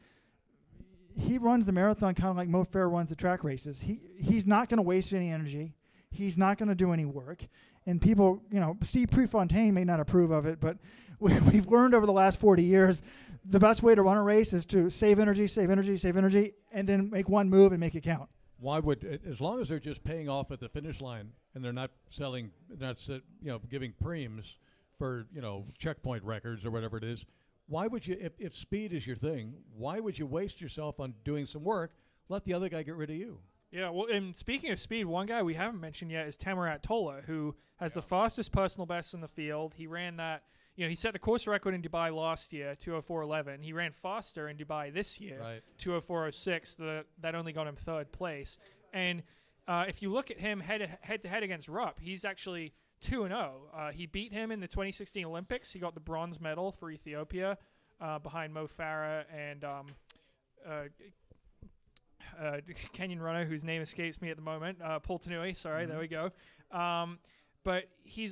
he runs the marathon kind of like Mo Farah runs the track races. He's not going to waste any energy. He's not going to do any work. And people, Steve Prefontaine may not approve of it, but we've learned over the last 40 years the best way to run a race is to save energy, and then make one move and make it count. Why would, as long as they're just paying off at the finish line and they're not giving preems for, checkpoint records or whatever it is, why would you, if speed is your thing, why would you waste yourself on doing some work? Let the other guy get rid of you. Yeah, well, and speaking of speed, one guy we haven't mentioned yet is Tamirat Tola, who has the fastest personal best in the field. He ran that, he set the course record in Dubai last year, 2:04.11. He ran faster in Dubai this year, right. 2:04.06. That only got him third place. And if you look at him head-to-head against Rupp, he's actually 2-0. He beat him in the 2016 Olympics. He got the bronze medal for Ethiopia behind Mo Farah and Kenyan runner whose name escapes me at the moment, Paul Tanui. Sorry, there we go. But he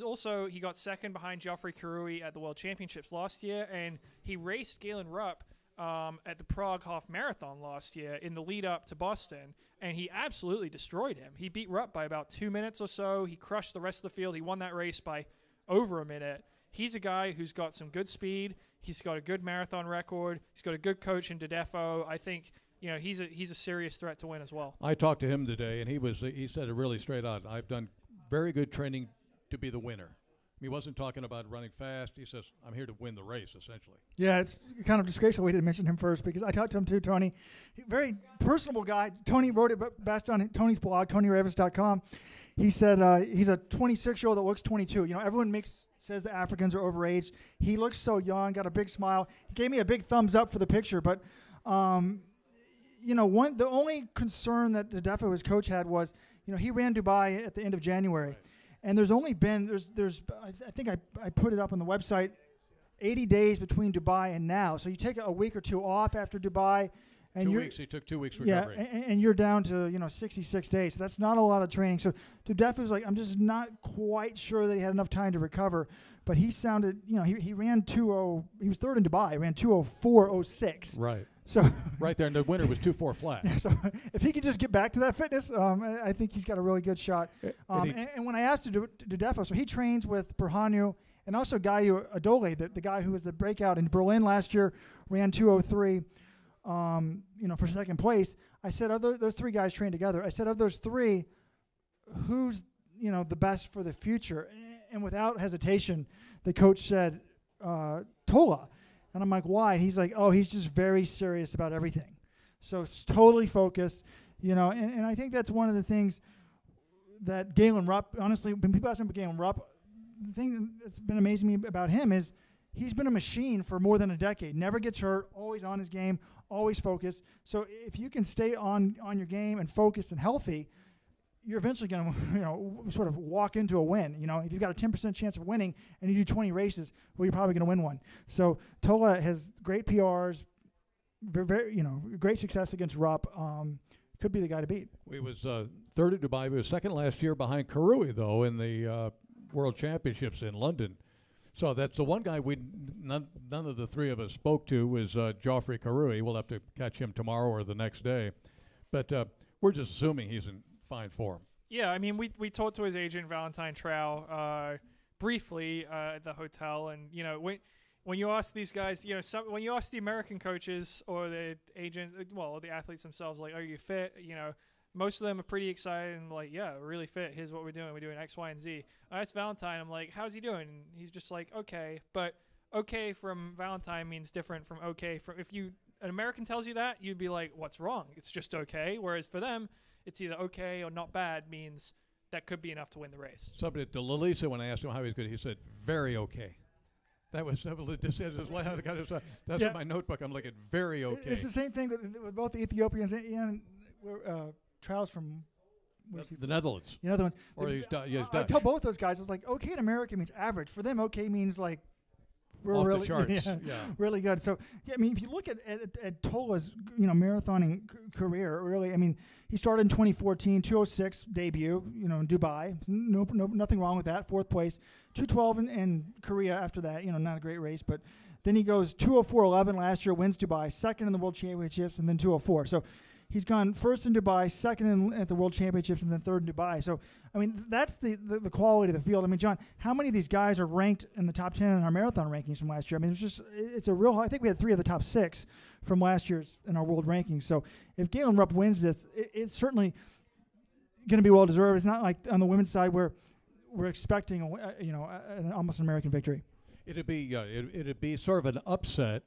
got second behind Geoffrey Karui at the World Championships last year, and he raced Galen Rupp at the Prague Half Marathon last year in the lead up to Boston, and he absolutely destroyed him. He beat Rupp by about 2 minutes or so. He crushed the rest of the field. He won that race by over a minute. He's a guy who's got some good speed. He's got a good marathon record. He's got a good coach in Dedefo. I think he's a serious threat to win as well. I talked to him today, and he said it really straight out. I've done very good training to be the winner. He wasn't talking about running fast. He says, I'm here to win the race, essentially. Yeah, it's kind of disgraceful we didn't mention him first because I talked to him too, Tony. Very personable guy. Tony wrote it best on Tony's blog, TonyReavis.com. He said he's a 26-year-old that looks 22. Everyone says the Africans are overaged. He looks so young, got a big smile. He gave me a big thumbs up for the picture, but the only concern that Dedefo, his coach, had was, he ran Dubai at the end of January. Right. And there's only been, I think I put it up on the website, 80 days between Dubai and now. So you take a week or two off after Dubai. And 2 weeks, he took 2 weeks recovery. Yeah, and you're down to, 66 days. So that's not a lot of training. So Dedefo like, I'm just not quite sure that he had enough time to recover. But he sounded, he ran he was third in Dubai. He ran 2:04.06. Right. So right there, and the winner was 2:04 flat. Yeah, so if he could just get back to that fitness, I think he's got a really good shot. And when I asked Dedefo, so he trains with Berhanu and also Gayu Adole, the guy who was the breakout in Berlin last year, ran 2:03, for second place. I said, those 3 guys train together. I said, of those 3, who's the best for the future? And without hesitation, the coach said Tola. And I'm like, why? He's like, he's just very serious about everything. So it's totally focused, and I think that's one of the things that Galen Rupp, honestly, when people ask him about Galen Rupp, the thing that's been amazing me about him is he's been a machine for more than a decade. Never gets hurt, always on his game, always focused. So if you can stay on your game and focused and healthy, you're eventually going to, sort of walk into a win. If you've got a 10% chance of winning and you do 20 races, well, you're probably going to win one. So Tola has great PRs, very, great success against Rupp. Could be the guy to beat. He was third at Dubai. He was second last year behind Karui, though, in the World Championships in London. So that's the one guy none of the 3 of us spoke to was Geoffrey Karui. We'll have to catch him tomorrow or the next day. But we're just assuming he's in fine form. Yeah, I mean, we talked to his agent, Valentine Trow, briefly at the hotel. And, when you ask these guys, when you ask the American coaches or the agent, the athletes themselves, like, are you fit? most of them are pretty excited and like, yeah, we're really fit. Here's what we're doing. We're doing X, Y, and Z. I asked Valentine, I'm like, how's he doing? And he's just like, okay. But okay from Valentine means different from okay. From if an American tells you that, you'd be like, what's wrong? It's just okay. Whereas for them, it's either okay or not bad means that could be enough to win the race. Somebody at DeLisa, when I asked him how he was good, he said, very okay. That's in my notebook. I'm looking, very okay. It's the same thing with both the Ethiopians and trials from the Netherlands. The other ones. Or he's Dutch. I tell both those guys, it's like, okay in America means average. For them, okay means like, we're off really, the charts. Really good. So, yeah, I mean, if you look at Tola's, marathoning career, really, I mean, he started in 2014, 206 debut, in Dubai. Nothing wrong with that. 4th place, 212 in Korea after that. Not a great race, but then he goes 204.11 last year, wins Dubai, 2nd in the World Championships, and then 204. So, he's gone 1st in Dubai, 2nd at the World Championships, and then 3rd in Dubai. So, I mean, that's the quality of the field. I mean, John, how many of these guys are ranked in the top 10 in our marathon rankings from last year? I mean, it's a real. I think we had 3 of the top 6 from last year's in our world rankings. So, if Galen Rupp wins this, it's certainly going to be well deserved. It's not like on the women's side where we're expecting an almost an American victory. It'd be sort of an upset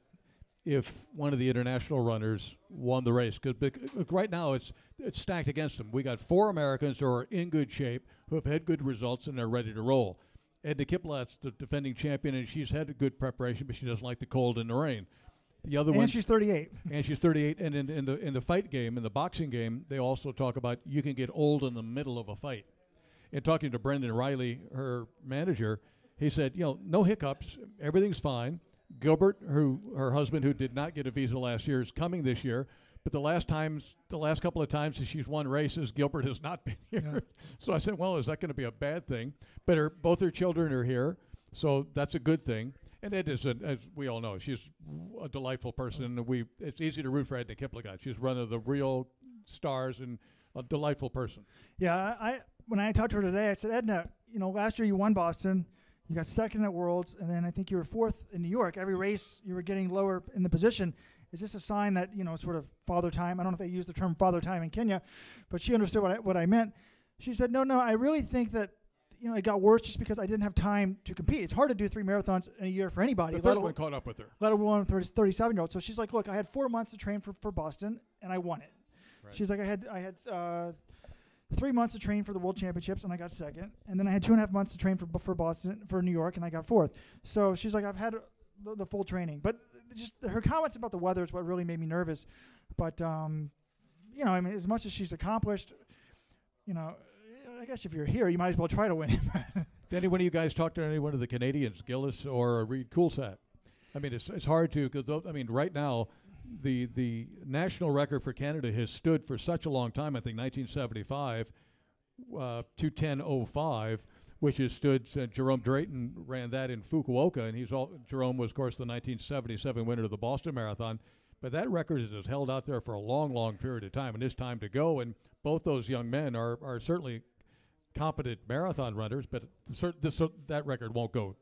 if one of the international runners won the race. Because right now it's stacked against them. We got 4 Americans who are in good shape, who have had good results, and they're ready to roll. Edna Kiplat's the defending champion, and she's had a good preparation, but she doesn't like the cold and the rain. The other one, she's 38. And she's 38. And in the fight game, in the boxing game, they also talk about you can get old in the middle of a fight. And talking to Brendan Riley, her manager, he said, no hiccups, everything's fine. Gilbert, her husband, who did not get a visa last year, is coming this year. But the last couple of times that she's won races, Gilbert has not been here. Yeah. So I said, well, is that going to be a bad thing? But both her children are here, so that's a good thing. And Ed is, as we all know, she's a delightful person. It's easy to root for Edna Kiplat. She's one of the real stars and a delightful person. Yeah, when I talked to her today, I said, Edna, last year you won Boston. You got 2nd at Worlds, and then I think you were 4th in New York. Every race, you were getting lower in the position. Is this a sign that, sort of father time? I don't know if they use the term father time in Kenya, but she understood what I meant. She said, no, I really think that, it got worse just because I didn't have time to compete. It's hard to do 3 marathons in a year for anybody. The third one caught up with her. Let alone a 37-year-old. So she's like, look, I had 4 months to train for Boston, and I won it. Right. She's like, I had 3 months to train for the World Championships, and I got 2nd. And then I had 2.5 months to train for Boston, for New York, and I got 4th. So she's like, I've had the full training. But just her comments about the weather is what really made me nervous. But, I mean, as much as she's accomplished, I guess if you're here, you might as well try to win it. Did any one of you guys talk to anyone of the Canadians, Gillis or Reed Coulsat? I mean, it's hard to, because, right now, the national record for Canada has stood for such a long time. I think 1975, 2:10.05, which has stood. Jerome Drayton ran that in Fukuoka, and Jerome was, of course, the 1977 winner of the Boston Marathon. But that record is held out there for a long, long period of time, and it's time to go. And both those young men are certainly competent marathon runners, but that record won't go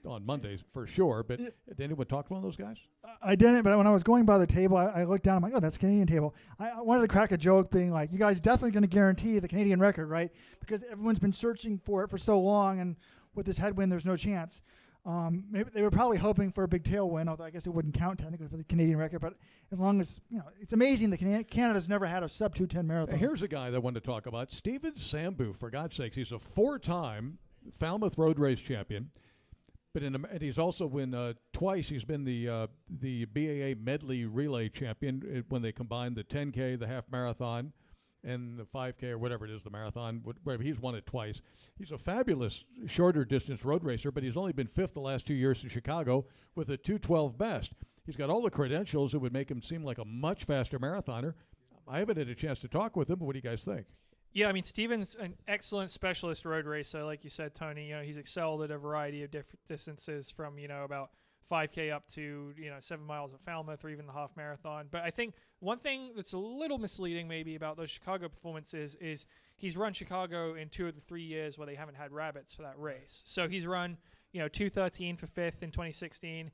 on Mondays for sure. But did anyone talk to one of those guys? I didn't, but when I was going by the table, I looked down. I'm like, oh, that's a Canadian table. I wanted to crack a joke being like, you guys definitely going to guarantee the Canadian record, right? Because everyone's been searching for it for so long, and with this headwind, there's no chance. Maybe they were probably hoping for a big tailwind, although I guess it wouldn't count technically for the Canadian record. But as long as, it's amazing that Canada's never had a sub 2:10 marathon. Here's a guy that I wanted to talk about, Stephen Sambu, for God's sakes. He's a 4-time Falmouth Road Race champion. And he's also twice. He's been the BAA medley relay champion when they combined the 10K, the half marathon, and the 5K or whatever it is, the marathon. Whatever. He's won it twice. He's a fabulous shorter distance road racer, but he's only been 5th the last 2 years in Chicago with a 2:12 best. He's got all the credentials that would make him seem like a much faster marathoner. I haven't had a chance to talk with him, but what do you guys think? Yeah, I mean, Steven's an excellent specialist road racer. Like you said, Tony, he's excelled at a variety of different distances from, about 5K up to, 7 miles at Falmouth or even the half marathon. But I think one thing that's a little misleading maybe about those Chicago performances is he's run Chicago in 2 of the 3 years where they haven't had rabbits for that race. So he's run, 2:13 for 5th in 2016,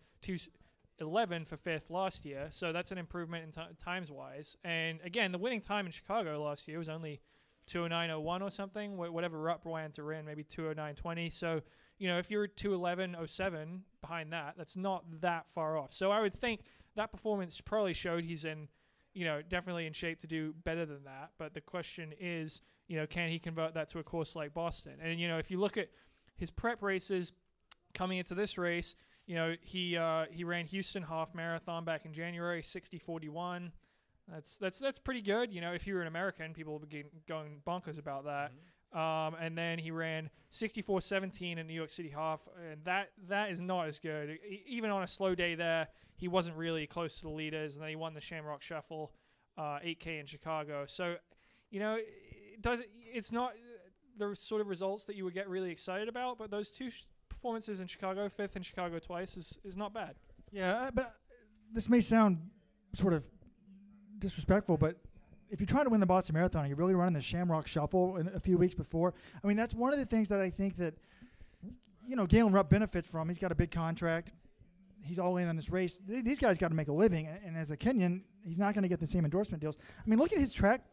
2:11 for fifth last year. So that's an improvement in times-wise. And again, the winning time in Chicago last year was only 2:09.01 or something, whatever Rupp went to ran, maybe 2:09.20. So, if you're 2:11.07 behind that, that's not that far off. So I would think that performance probably showed he's in, definitely in shape to do better than that. But the question is, can he convert that to a course like Boston? And, if you look at his prep races coming into this race, he ran Houston half marathon back in January, 60:41. That's pretty good. If you were an American, people would be going bonkers about that. And then he ran 64:17 in New York City half, and that is not as good. Even on a slow day there, he wasn't really close to the leaders, and then he won the Shamrock Shuffle 8K in Chicago. So, it's not the sort of results that you would get really excited about, but those two performances in Chicago, fifth in Chicago twice, is not bad. Yeah, but this may sound sort of disrespectful, but if you're trying to win the Boston Marathon, you're really running the Shamrock Shuffle a few weeks before. I mean, that's one of the things that I think that, Galen Rupp benefits from. He's got a big contract. He's all in on this race. These guys got to make a living, and as a Kenyan, he's not going to get the same endorsement deals. I mean, look at his track.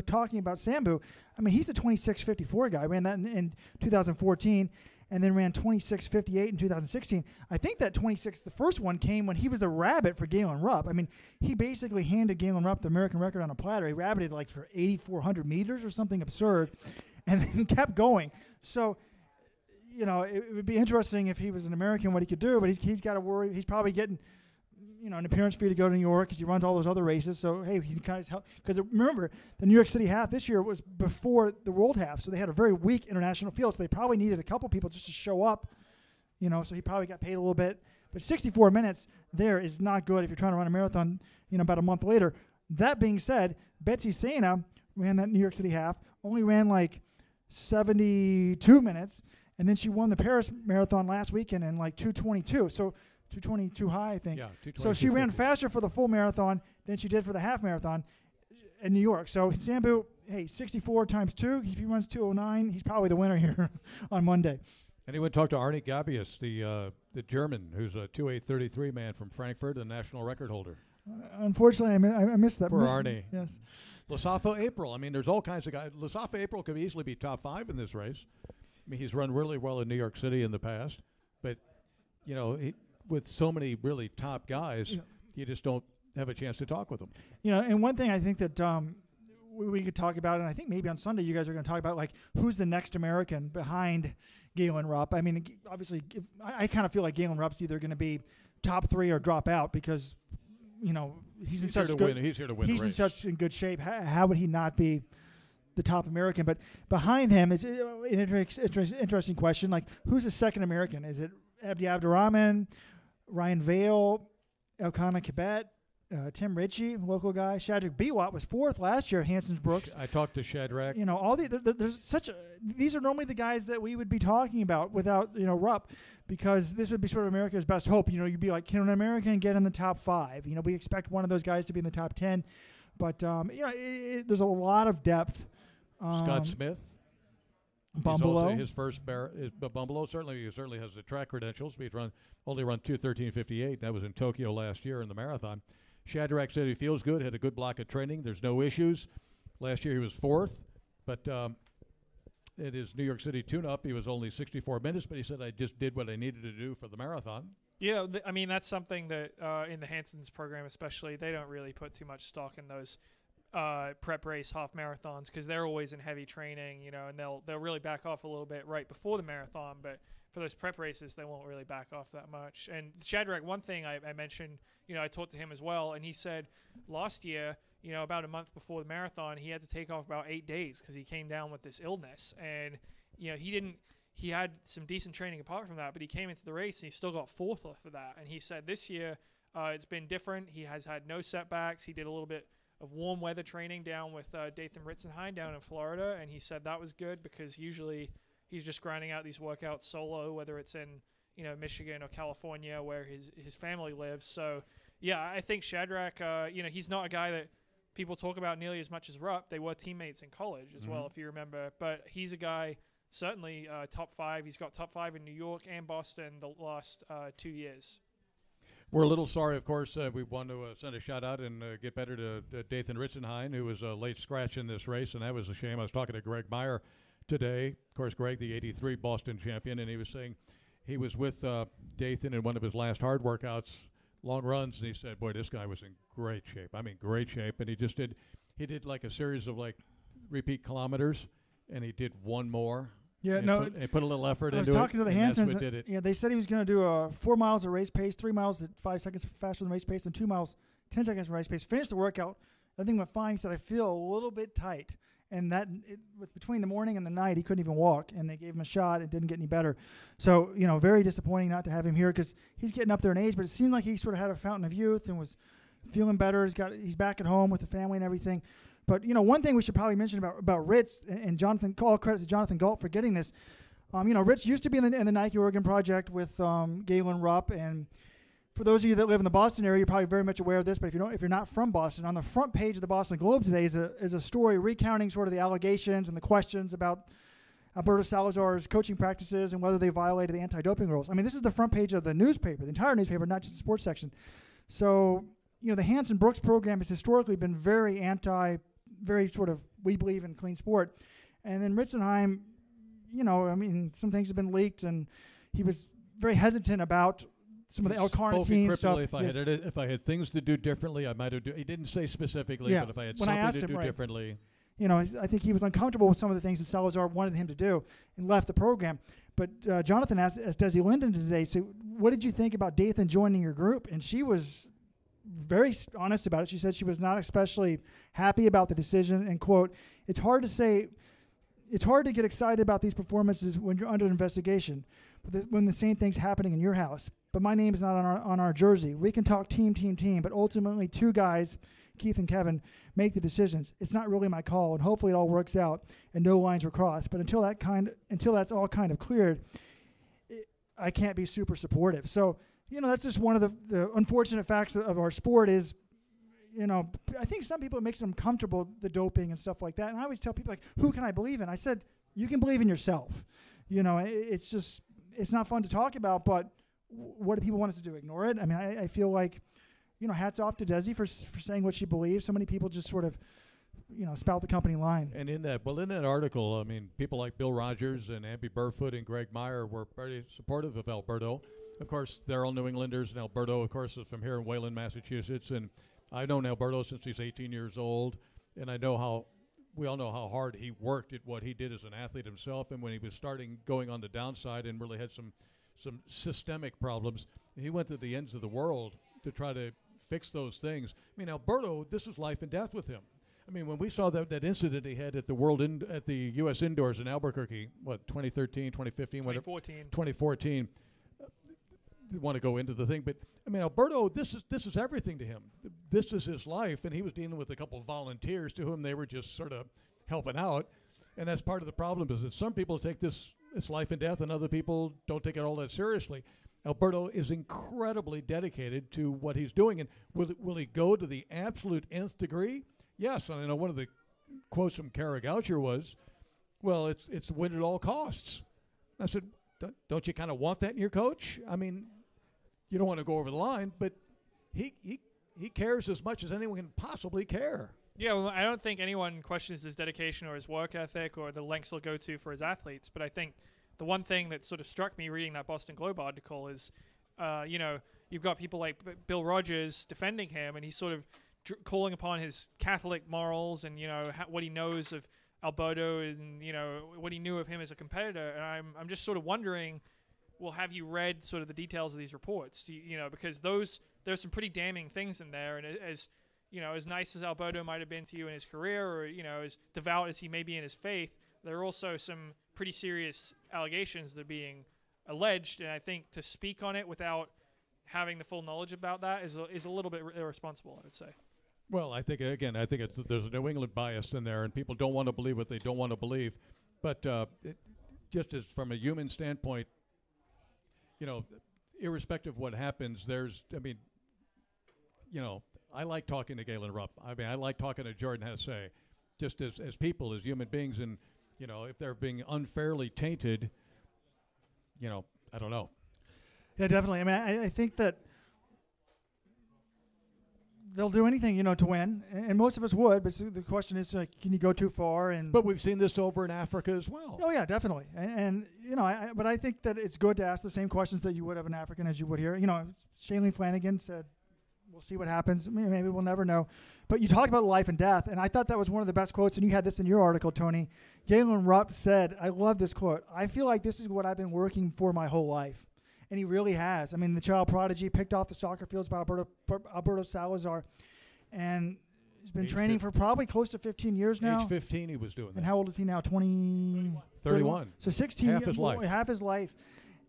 Talking about Sambu, I mean, he's the 26:54 guy. Ran that in 2014, and then ran 26:58 in 2016. I think that 26, the first one, came when he was the rabbit for Galen Rupp. I mean, he basically handed Galen Rupp the American record on a platter. He rabbited like for 8,400 meters or something absurd, and then kept going. So, it would be interesting if he was an American what he could do, but he's got to worry. He's probably getting an appearance fee to go to New York because he runs all those other races. So, hey, he kind of help. Because remember, the New York City half this year was before the World half, so they had a very weak international field. So they probably needed a couple people just to show up, so he probably got paid a little bit. But 64 minutes there is not good if you're trying to run a marathon, about a month later. That being said, Betsy Sena ran that New York City half, only ran like 72 minutes, and then she won the Paris Marathon last weekend in like 2:22. So 2:22 high, I think. Yeah, 2:22. So she ran faster for the full marathon than she did for the half marathon in New York. So Sambu, 64 times 2. If he runs 2:09, he's probably the winner here on Monday. Anyone talk to Arnie Gabius, the German, who's a 2:8:33 man from Frankfurt, the national record holder? Unfortunately, I missed that. For Arnie. Yes. Lasafo April. I mean, there's all kinds of guys. Lasafo April could easily be top 5 in this race. I mean, he's run really well in New York City in the past. But, with so many really top guys, you just don't have a chance to talk with them. And one thing I think that we could talk about, and I think maybe on Sunday you guys are going to talk about, like, who's the next American behind Galen Rupp. I mean, obviously, I kind of feel like Galen Rupp's either going to be top 3 or drop out because, he's in such good. He's here to win. He's the in race. such in good shape. How would he not be the top American? But behind him is an interesting question. Like, who's the second American? Is it Abdi Abdurrahman, Ryan Vale, Elkanah Kibet, Tim Ritchie, local guy? Shadrach Biwat was 4th last year at Hanson's Brooks. I talked to Shadrach. All there's such these are normally the guys that we would be talking about without Rupp, because this would be sort of America's best hope. You'd be like, can an American get in the top 5? We expect one of those guys to be in the top 10, but there's a lot of depth. Scott Smith. Bumbalo. His first Bumbalo certainly has the track credentials. He's only run 2:13:58. That was in Tokyo last year in the marathon. Shadrach said he feels good, had a good block of training. There's no issues. Last year he was 4th, but at his New York City tune-up, he was only 64 minutes, but he said, I just did what I needed to do for the marathon. Yeah, I mean, that's something that in the Hanson's program especially, they don't really put too much stock in those prep race half marathons because they're always in heavy training, and they'll really back off a little bit right before the marathon, but for those prep races, they won't really back off that much. And Shadrach, one thing I mentioned, I talked to him as well, and he said last year, about a month before the marathon, he had to take off about 8 days because he came down with this illness. And, he had some decent training apart from that, but he came into the race and he still got 4th off of that. And he said this year it's been different. He has had no setbacks. He did a little bit of warm weather training down with Dathan Ritzenheim down in Florida, and he said that was good because usually he's just grinding out these workouts solo, whether it's in Michigan or California where his family lives. So yeah, I think Shadrach, he's not a guy that people talk about nearly as much as Rupp. They were teammates in college as well, if you remember. But he's a guy certainly top 5. He's got top 5 in New York and Boston the last 2 years. We're a little sorry, of course. We want to send a shout out and get better to Dathan Ritzenhein, who was a late scratch in this race, and that was a shame. I was talking to Greg Meyer today. Of course, Greg, the '83 Boston champion, and he was saying he was with Dathan in one of his last hard workouts, long runs, and he said, "Boy, this guy was in great shape. I mean, great shape." And he did like a series of like repeat kilometers, and he did one more. Yeah, he put a little effort into it. I was talking to the Hansons. That's what did it. Yeah, they said he was going to do 4 miles at race pace, 3 miles at 5 seconds faster than race pace, and 2 miles 10 seconds race pace. Finished the workout. Everything went fine. He said, "I feel a little bit tight." And between the morning and the night, he couldn't even walk. And they gave him a shot. It didn't get any better. So, very disappointing not to have him here because he's getting up there in age. But it seemed like he sort of had a fountain of youth and was feeling better. He's back at home with the family and everything. But, one thing we should probably mention about Ritz and Jonathan, all credit to Jonathan Galt for getting this. Ritz used to be in the Nike Oregon project with Galen Rupp, and for those of you that live in the Boston area, you're probably very much aware of this. But if you're not from Boston, on the front page of the Boston Globe today is a story recounting sort of the allegations and the questions about Alberto Salazar's coaching practices and whether they violated the anti-doping rules. I mean, this is the front page of the newspaper, the entire newspaper, not just the sports section. So, the Hanson-Brooks program has historically been very very sort of, we believe in clean sport. And then Ritzenheim, some things have been leaked, and he was very hesitant about some of the L-carnitine stuff. If I had things to do differently, I might have. He didn't say specifically, but if I had something to do differently. I think he was uncomfortable with some of the things that Salazar wanted him to do and left the program. But Jonathan asked Desi Linden today, so what did you think about Dathan joining your group? And she was very honest about it. She said she was not especially happy about the decision, and, quote, it's hard to get excited about these performances when you're under investigation, when the same thing's happening in your house. But my name is not on our jersey. We can talk team, but ultimately two guys, Keith and Kevin, make the decisions. It's not really my call, and hopefully it all works out and no lines were crossed. But until that's all kind of cleared, I can't be super supportive. So, that's just one of the unfortunate facts of our sport is, I think some people, it makes them comfortable, the doping and stuff like that. And I always tell people, like, who can I believe in? I said, you can believe in yourself. It's not fun to talk about, but what do people want us to do? Ignore it? I mean, I feel like, hats off to Desi for saying what she believes. So many people just sort of, spout the company line. And in that article, I mean, people like Bill Rogers and Amby Burfoot and Greg Meyer were very supportive of Alberto. Of course, they're all New Englanders, and Alberto, of course, is from here in Wayland, Massachusetts. And I've known Alberto since he's 18 years old, and we all know how hard he worked at what he did as an athlete himself. And when he was going on the downside and really had some systemic problems, he went to the ends of the world to try to fix those things. I mean, Alberto, this is life and death with him. I mean, when we saw that incident he had at the U.S. Indoors in Albuquerque, 2013, 2015, 2014. Want to go into the thing, but I mean, Alberto, this is everything to him. This is his life, and he was dealing with a couple of volunteers to whom they were just sort of helping out, and that's part of the problem. Is that some people take it's life and death, and other people don't take it all that seriously. Alberto is incredibly dedicated to what he's doing, and will he go to the absolute nth degree? Yes, and I know one of the quotes from Kara Goucher was, "Well, it's win at all costs." I said, "Don't you kind of want that in your coach? I mean, you don't want to go over the line, but he cares as much as anyone can possibly care." Yeah, well, I don't think anyone questions his dedication or his work ethic or the lengths he'll go to for his athletes. But I think the one thing that sort of struck me reading that Boston Globe article is, you've got people like Bill Rogers defending him, and he's sort of calling upon his Catholic morals and, what he knows of Alberto and, what he knew of him as a competitor. And I'm just sort of wondering, well, have you read sort of the details of these reports? Because there's some pretty damning things in there. And as nice as Alberto might have been to you in his career, or, as devout as he may be in his faith, there are also some pretty serious allegations that are being alleged. And I think to speak on it without having the full knowledge about that is a little bit irresponsible, I would say. Well, I think there's a New England bias in there, and people don't want to believe what they don't want to believe. But just as from a human standpoint, irrespective of what happens, I like talking to Galen Rupp. I mean, I like talking to Jordan Hesse, just as people, as human beings, and if they're being unfairly tainted, I don't know. Yeah, definitely. I mean, I think that they'll do anything, to win, and most of us would. But the question is, can you go too far? But we've seen this over in Africa as well. Oh yeah, definitely. And but I think that it's good to ask the same questions that you would of an African as you would here. Shailene Flanagan said, "We'll see what happens. Maybe we'll never know." But you talked about life and death, and I thought that was one of the best quotes. And you had this in your article, Tony. Galen Rupp said, "I love this quote. I feel like this is what I've been working for my whole life." And he really has. I mean, the child prodigy picked off the soccer fields by Alberto Salazar. And he's been training for probably close to 15 years now. Age 15 he was doing that. And how old is he now? 31. So 16 Half his life. Half his life.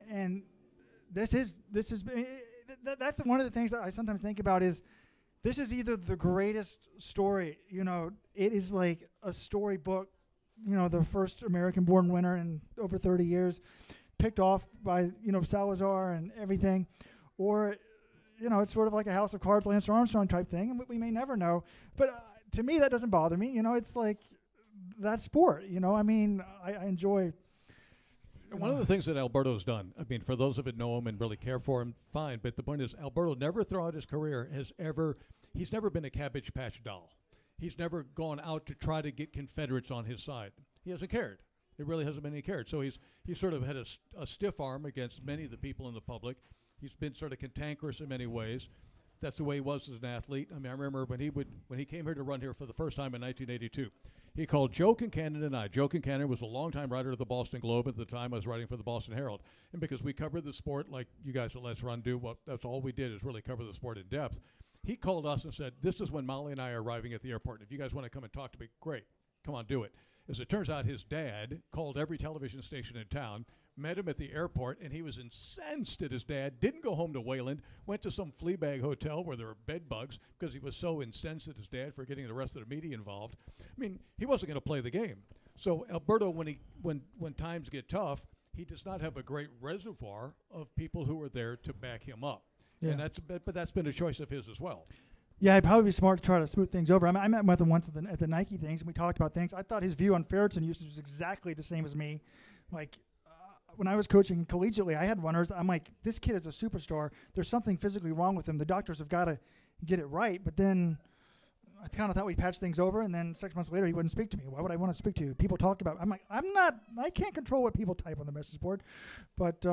And that's one of the things that I sometimes think about is this is either the greatest story. It is like a storybook, the first American-born winner in over 30 years. Picked off by Salazar and everything, or it's sort of like a House of Cards, Lance Armstrong type thing, and we may never know. But to me, that doesn't bother me. It's like that's sport. I mean, I enjoy. One of the things that Alberto's done, I mean, for those of it know him and really care for him, fine. But the point is, Alberto never throughout his career he's never been a Cabbage Patch doll. He's never gone out to try to get Confederates on his side. He hasn't cared. It really hasn't been any cared. So he's sort of had a stiff arm against many of the people in the public. He's been sort of cantankerous in many ways. That's the way he was as an athlete. I mean, I remember when he came here to run here for the first time in 1982, he called Joe Kincannon and I. Joe Kincannon was a longtime writer of the Boston Globe. At the time, I was writing for the Boston Herald. And because we covered the sport like you guys at Let's Run do, that's all we did is really cover the sport in depth. He called us and said, "This is when Molly and I are arriving at the airport. If you guys want to come and talk to me, great. Come on, do it." As it turns out, his dad called every television station in town, met him at the airport, and he was incensed at his dad, didn't go home to Wayland, went to some flea bag hotel where there were bed bugs because he was so incensed at his dad for getting the rest of the media involved. I mean, he wasn't going to play the game. So Alberto, when times get tough, he does not have a great reservoir of people who are there to back him up. Yeah. And that's been a choice of his as well. Yeah, it'd probably be smart to try to smooth things over. I met with him once at the Nike things, and we talked about things. I thought his view on ferritin usage was exactly the same as me. Like, when I was coaching collegiately, I had runners. I'm like, this kid is a superstar. There's something physically wrong with him. The doctors have got to get it right. But then I kind of thought we patched things over, and then 6 months later, he wouldn't speak to me. Why would I want to speak to you? People talk about I'm like, I can't control what people type on the message board. But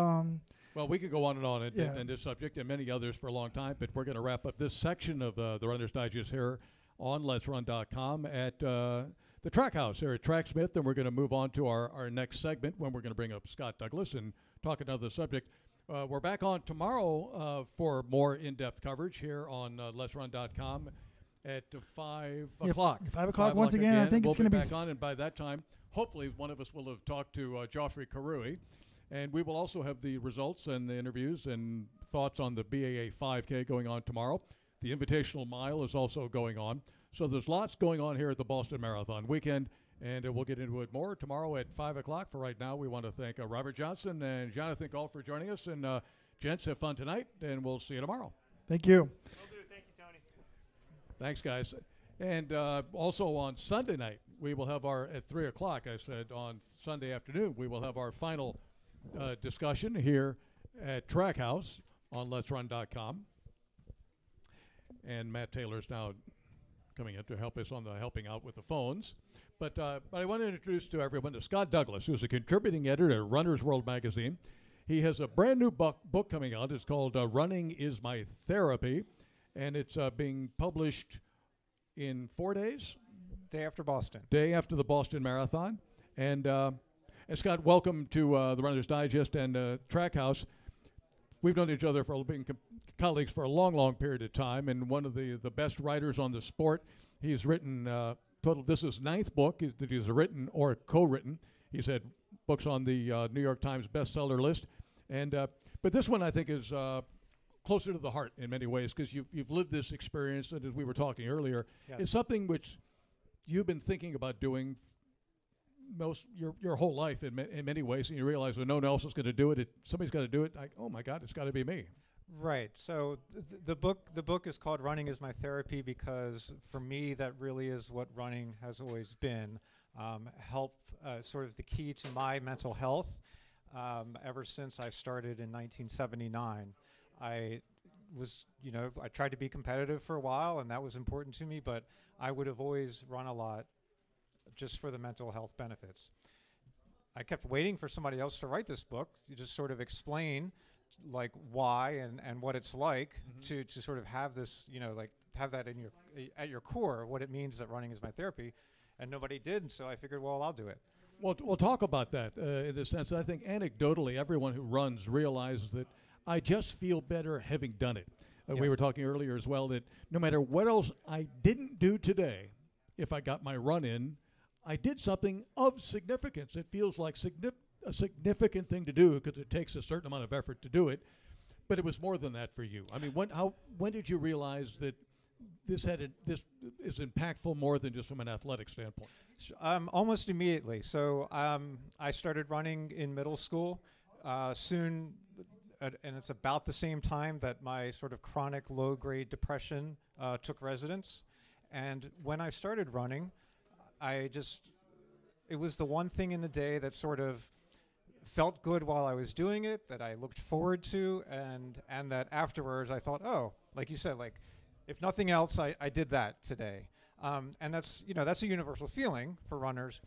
well, we could go on and on in this subject and many others for a long time, but we're going to wrap up this section of the Runner's Digest here on LetsRun.com at the Track House here at Tracksmith, and we're going to move on to our next segment when we're going to bring up Scott Douglas and talk another subject. We're back on tomorrow for more in-depth coverage here on LetsRun.com at 5 o'clock. 5 o'clock once again. I think we'll it's going to be back on, and by that time, hopefully one of us will have talked to Joffrey Karui. And we will also have the results and the interviews and thoughts on the BAA 5K going on tomorrow. The Invitational Mile is also going on. So there's lots going on here at the Boston Marathon weekend, and we'll get into it more tomorrow at 5 o'clock. For right now, we want to thank Robert Johnson and Jonathan Galt for joining us. And gents, have fun tonight, and we'll see you tomorrow. Thank you. Will do. Thank you, Tony. Thanks, guys. And also on Sunday night, we will have at 3 o'clock, I said, on Sunday afternoon, we will have our final discussion here at Track House on LetsRun.com. And Matt Taylor is now coming in to help us on the helping out with the phones. But I want to introduce to everyone to Scott Douglas, who's a contributing editor at Runner's World magazine. He has a brand new book coming out. It's called Running is My Therapy, and it's being published in 4 days? Day after Boston. Day after the Boston Marathon. And Scott, welcome to the Runner's Digest and Track House. We've known each other for being colleagues for a long, long period of time, and one of the best writers on the sport. He's written this is 9th book that he's written or co-written. He's had books on the New York Times bestseller list, and but this one I think is closer to the heart in many ways because you've lived this experience, and as we were talking earlier, yes. It's something which you've been thinking about doing your whole life in many ways, and you realize when no one else is going to do it, somebody's got to do it. Like, oh my God, it's got to be me. Right. So the book is called Running is My Therapy because for me that really is what running has always been. Sort of the key to my mental health. Ever since I started in 1979, I was I tried to be competitive for a while, and that was important to me, but I would have always run a lot just for the mental health benefits. I kept waiting for somebody else to write this book to just sort of explain like why and what it's like to sort of have this, like have that in at your core, what it means that running is my therapy. And nobody did, and so I figured, well, I'll do it. Well, we'll talk about that in the sense that I think anecdotally everyone who runs realizes that I just feel better having done it. Yes. We were talking earlier as well that no matter what else I didn't do today, if I got my run in, I did something of significance. It feels like a significant thing to do because it takes a certain amount of effort to do it, but it was more than that for you. I mean, when did you realize that this is impactful more than just from an athletic standpoint? Almost immediately. So I started running in middle school soon, and it's about the same time that my sort of chronic low-grade depression took residence. And when I started running, it was the one thing in the day that sort of felt good while I was doing it, that I looked forward to, and that afterwards I thought, oh, like you said, like, if nothing else, I did that today. And that's a universal feeling for runners.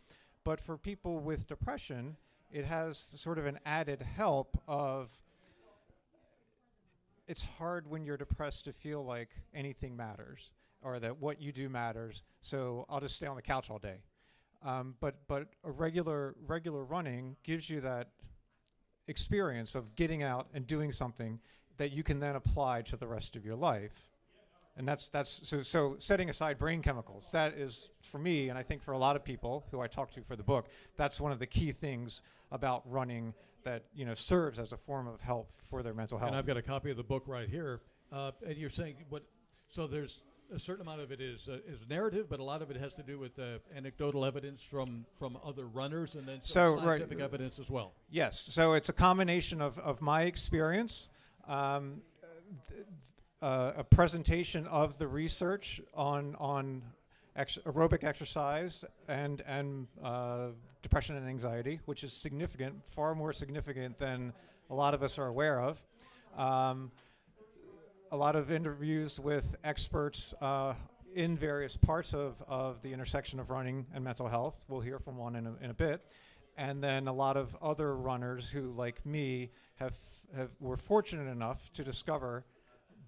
But for people with depression, it has sort of an added help of it's hard when you're depressed to feel like anything matters or that what you do matters. So I'll just stay on the couch all day. But a regular running gives you that experience of getting out and doing something that you can then apply to the rest of your life. And that's so setting aside brain chemicals, that is, for me, and I think for a lot of people who I talk to for the book, that's one of the key things about running that serves as a form of help for their mental health. And I've got a copy of the book right here. And you're saying so there's a certain amount of it is narrative, but a lot of it has to do with anecdotal evidence from other runners and then some scientific evidence as well. Yes, so it's a combination of my experience, a presentation of the research on aerobic exercise and depression and anxiety, which is significant, far more significant than a lot of us are aware of. A lot of interviews with experts in various parts of the intersection of running and mental health. We'll hear from one in a bit. And then a lot of other runners who, like me, were fortunate enough to discover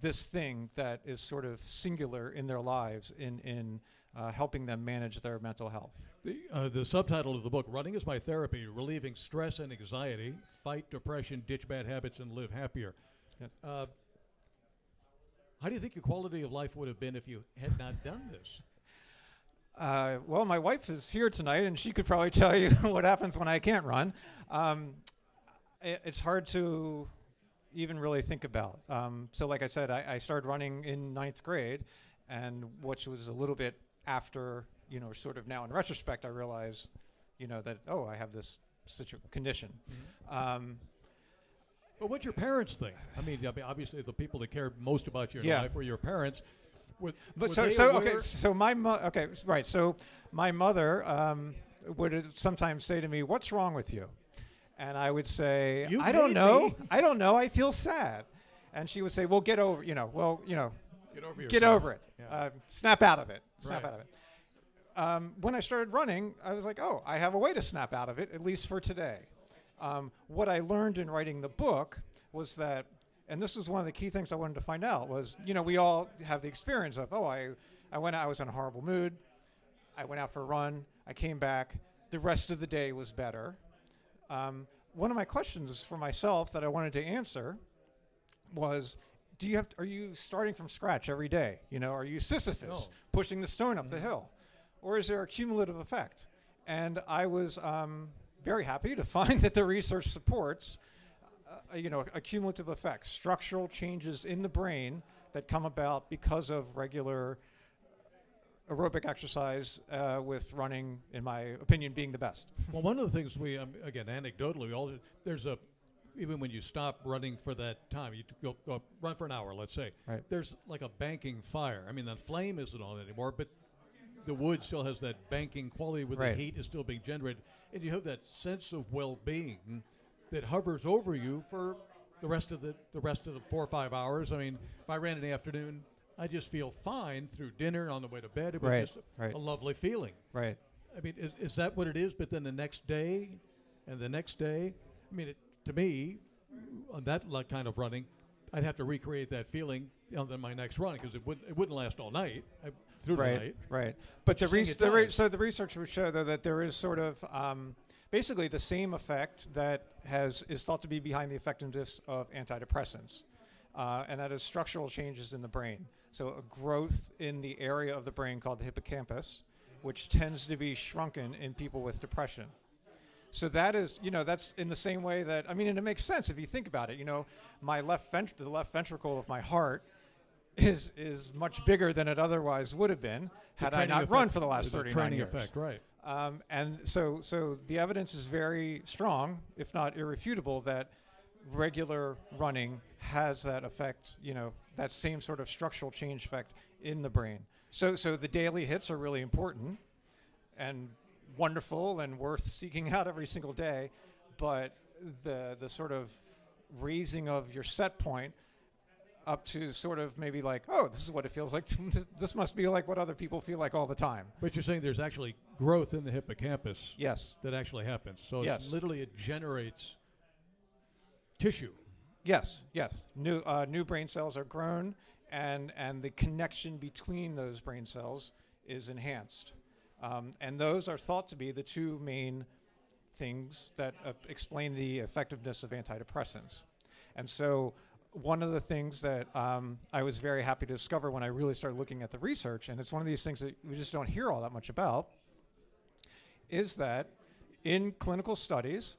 this thing that is sort of singular in their lives in helping them manage their mental health. The subtitle of the book, Running is My Therapy, Relieving Stress and Anxiety, Fight Depression, Ditch Bad Habits, and Live Happier. Yes. How do you think your quality of life would have been if you had not done this? Well, my wife is here tonight, and she could probably tell you what happens when I can't run. It's hard to even really think about. So like I said, I started running in 9th grade, and which was a little bit after, sort of now in retrospect, I realize, that, oh, I have this condition. Mm-hmm. But what'd your parents think? I mean, obviously the people that cared most about your life were your parents. So my mother would sometimes say to me, "What's wrong with you?" And I would say, "I don't know. I don't know. I feel sad." And she would say, "Well, get over. Get over it. Yeah. Snap out of it. Snap out of it." When I started running, I was like, "Oh, I have a way to snap out of it, at least for today." What I learned in writing the book was that, and this was one of the key things I wanted to find out, was, we all have the experience of, I was in a horrible mood, I went out for a run, I came back, the rest of the day was better. One of my questions for myself that I wanted to answer was, are you starting from scratch every day? Are you Sisyphus pushing the stone up the hill? Or is there a cumulative effect? And I was very happy to find that the research supports a cumulative effect, structural changes in the brain that come about because of regular aerobic exercise, with running, in my opinion, being the best. Well, one of the things again, anecdotally, even when you stop running for that time, you go run for an hour, let's say, right. There's like a banking fire. I mean, the flame isn't on anymore, but the wood still has that banking quality where right. the heat is still being generated. And you have that sense of well-being that hovers over you for the rest of the 4 or 5 hours. I mean, if I ran in the afternoon, I just feel fine through dinner on the way to bed. It was just a lovely feeling. Right. I mean, is that what it is? But then the next day, and the next day, I mean, to me, on that kind of running, I'd have to recreate that feeling on my next run because it wouldn't last all night through the night. Right. But the research would show though that there is sort of basically the same effect that is thought to be behind the effectiveness of antidepressants, and that is structural changes in the brain. So a growth in the area of the brain called the hippocampus, which tends to be shrunken in people with depression. So that is, that's in the same way that, I mean, and it makes sense if you think about it. My the left ventricle of my heart is much bigger than it otherwise would have been had I not run for the last 39 training years. Effect, right. And so the evidence is very strong, if not irrefutable, that regular running has that effect, that same sort of structural change effect in the brain. So the daily hits are really important and wonderful and worth seeking out every single day, but the sort of raising of your set point up to sort of maybe like, oh, this is what it feels like. This must be like what other people feel like all the time. But you're saying there's actually growth in the hippocampus. Yes. That actually happens. So yes. Literally it generates tissue. Yes. New brain cells are grown, and the connection between those brain cells is enhanced. And those are thought to be the two main things that explain the effectiveness of antidepressants. And so one of the things that I was very happy to discover when I really started looking at the research, and it's one of these things that we just don't hear all that much about, is that in clinical studies,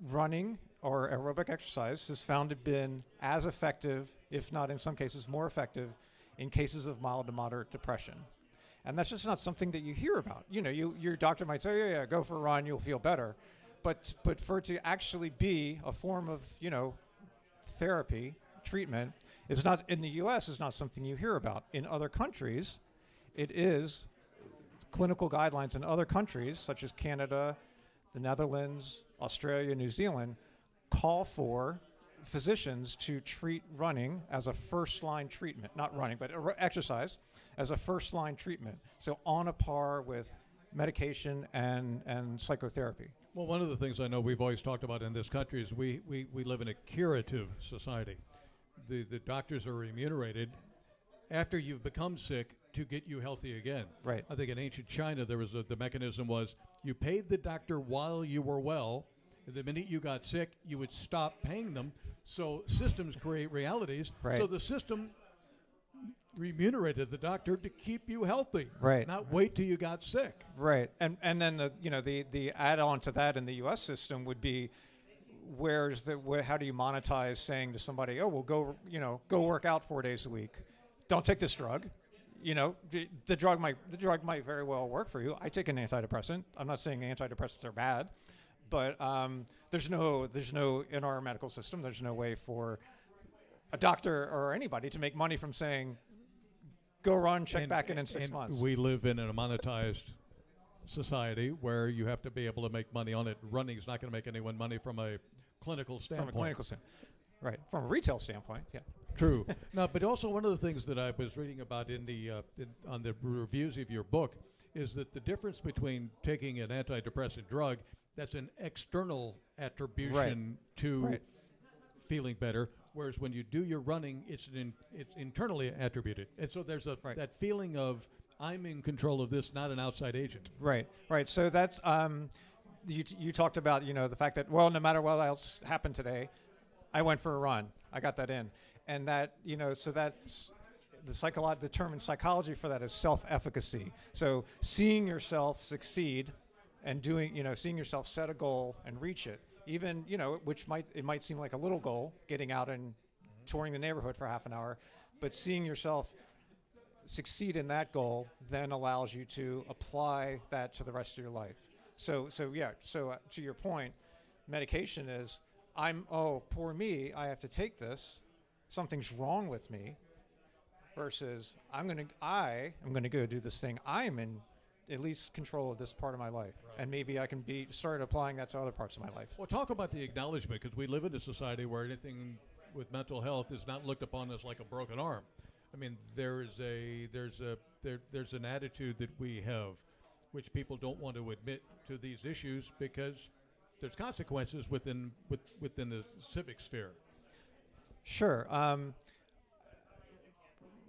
running or aerobic exercise has found to have been as effective, if not in some cases more effective, in cases of mild to moderate depression. And that's just not something that you hear about. Your doctor might say, yeah, go for a run, you'll feel better. But for it to actually be a form of, therapy, treatment, is not, in the U.S., is not something you hear about. In other countries, it is clinical guidelines in other countries, such as Canada, the Netherlands, Australia, New Zealand, call for physicians to treat running as a first-line treatment, not running, but exercise as a first-line treatment. So on a par with medication and psychotherapy. Well, one of the things I know we've always talked about in this country is we live in a curative society. The doctors are remunerated after you've become sick to get you healthy again. Right. I think in ancient China there was the mechanism was you paid the doctor while you were well. The minute you got sick, you would stop paying them. So systems create realities. Right. So the system remunerated the doctor to keep you healthy. Right. Not wait till you got sick. Right. And then the add-on to that in the U.S. system would be how do you monetize saying to somebody, oh, well, go work out 4 days a week. Don't take this drug. The drug might very well work for you. I take an antidepressant. I'm not saying antidepressants are bad, but there's no in our medical system, there's no way for a doctor or anybody to make money from saying, go run, check back in 6 months. We live in a monetized society where you have to be able to make money on it. Running is not going to make anyone money from a clinical standpoint. From a clinical standpoint. Right. From a retail standpoint, yeah. True. No, but also one of the things that I was reading about on the reviews of your book is that the difference between taking an antidepressant drug that's an external attribution to feeling better, whereas when you do your running, it's internally attributed. And so there's that feeling of I'm in control of this, not an outside agent. Right. So that's you talked about the fact that, well, no matter what else happened today, I went for a run. I got that in. And that, so that's the term in psychology for that is self-efficacy. So seeing yourself succeed and seeing yourself set a goal and reach it, even, which might seem like a little goal, getting out and touring the neighborhood for half an hour, but seeing yourself succeed in that goal then allows you to apply that to the rest of your life. So to your point, medication is, poor me, I have to take this. Something's wrong with me. Versus, I'm gonna go do this thing I'm in at least control of this part of my life, and maybe I can start applying that to other parts of my life. Well, talk about the acknowledgement, because we live in a society where anything with mental health is not looked upon as like a broken arm. I mean, there's an attitude that we have, which people don't want to admit to these issues because there's consequences within the civic sphere. Sure.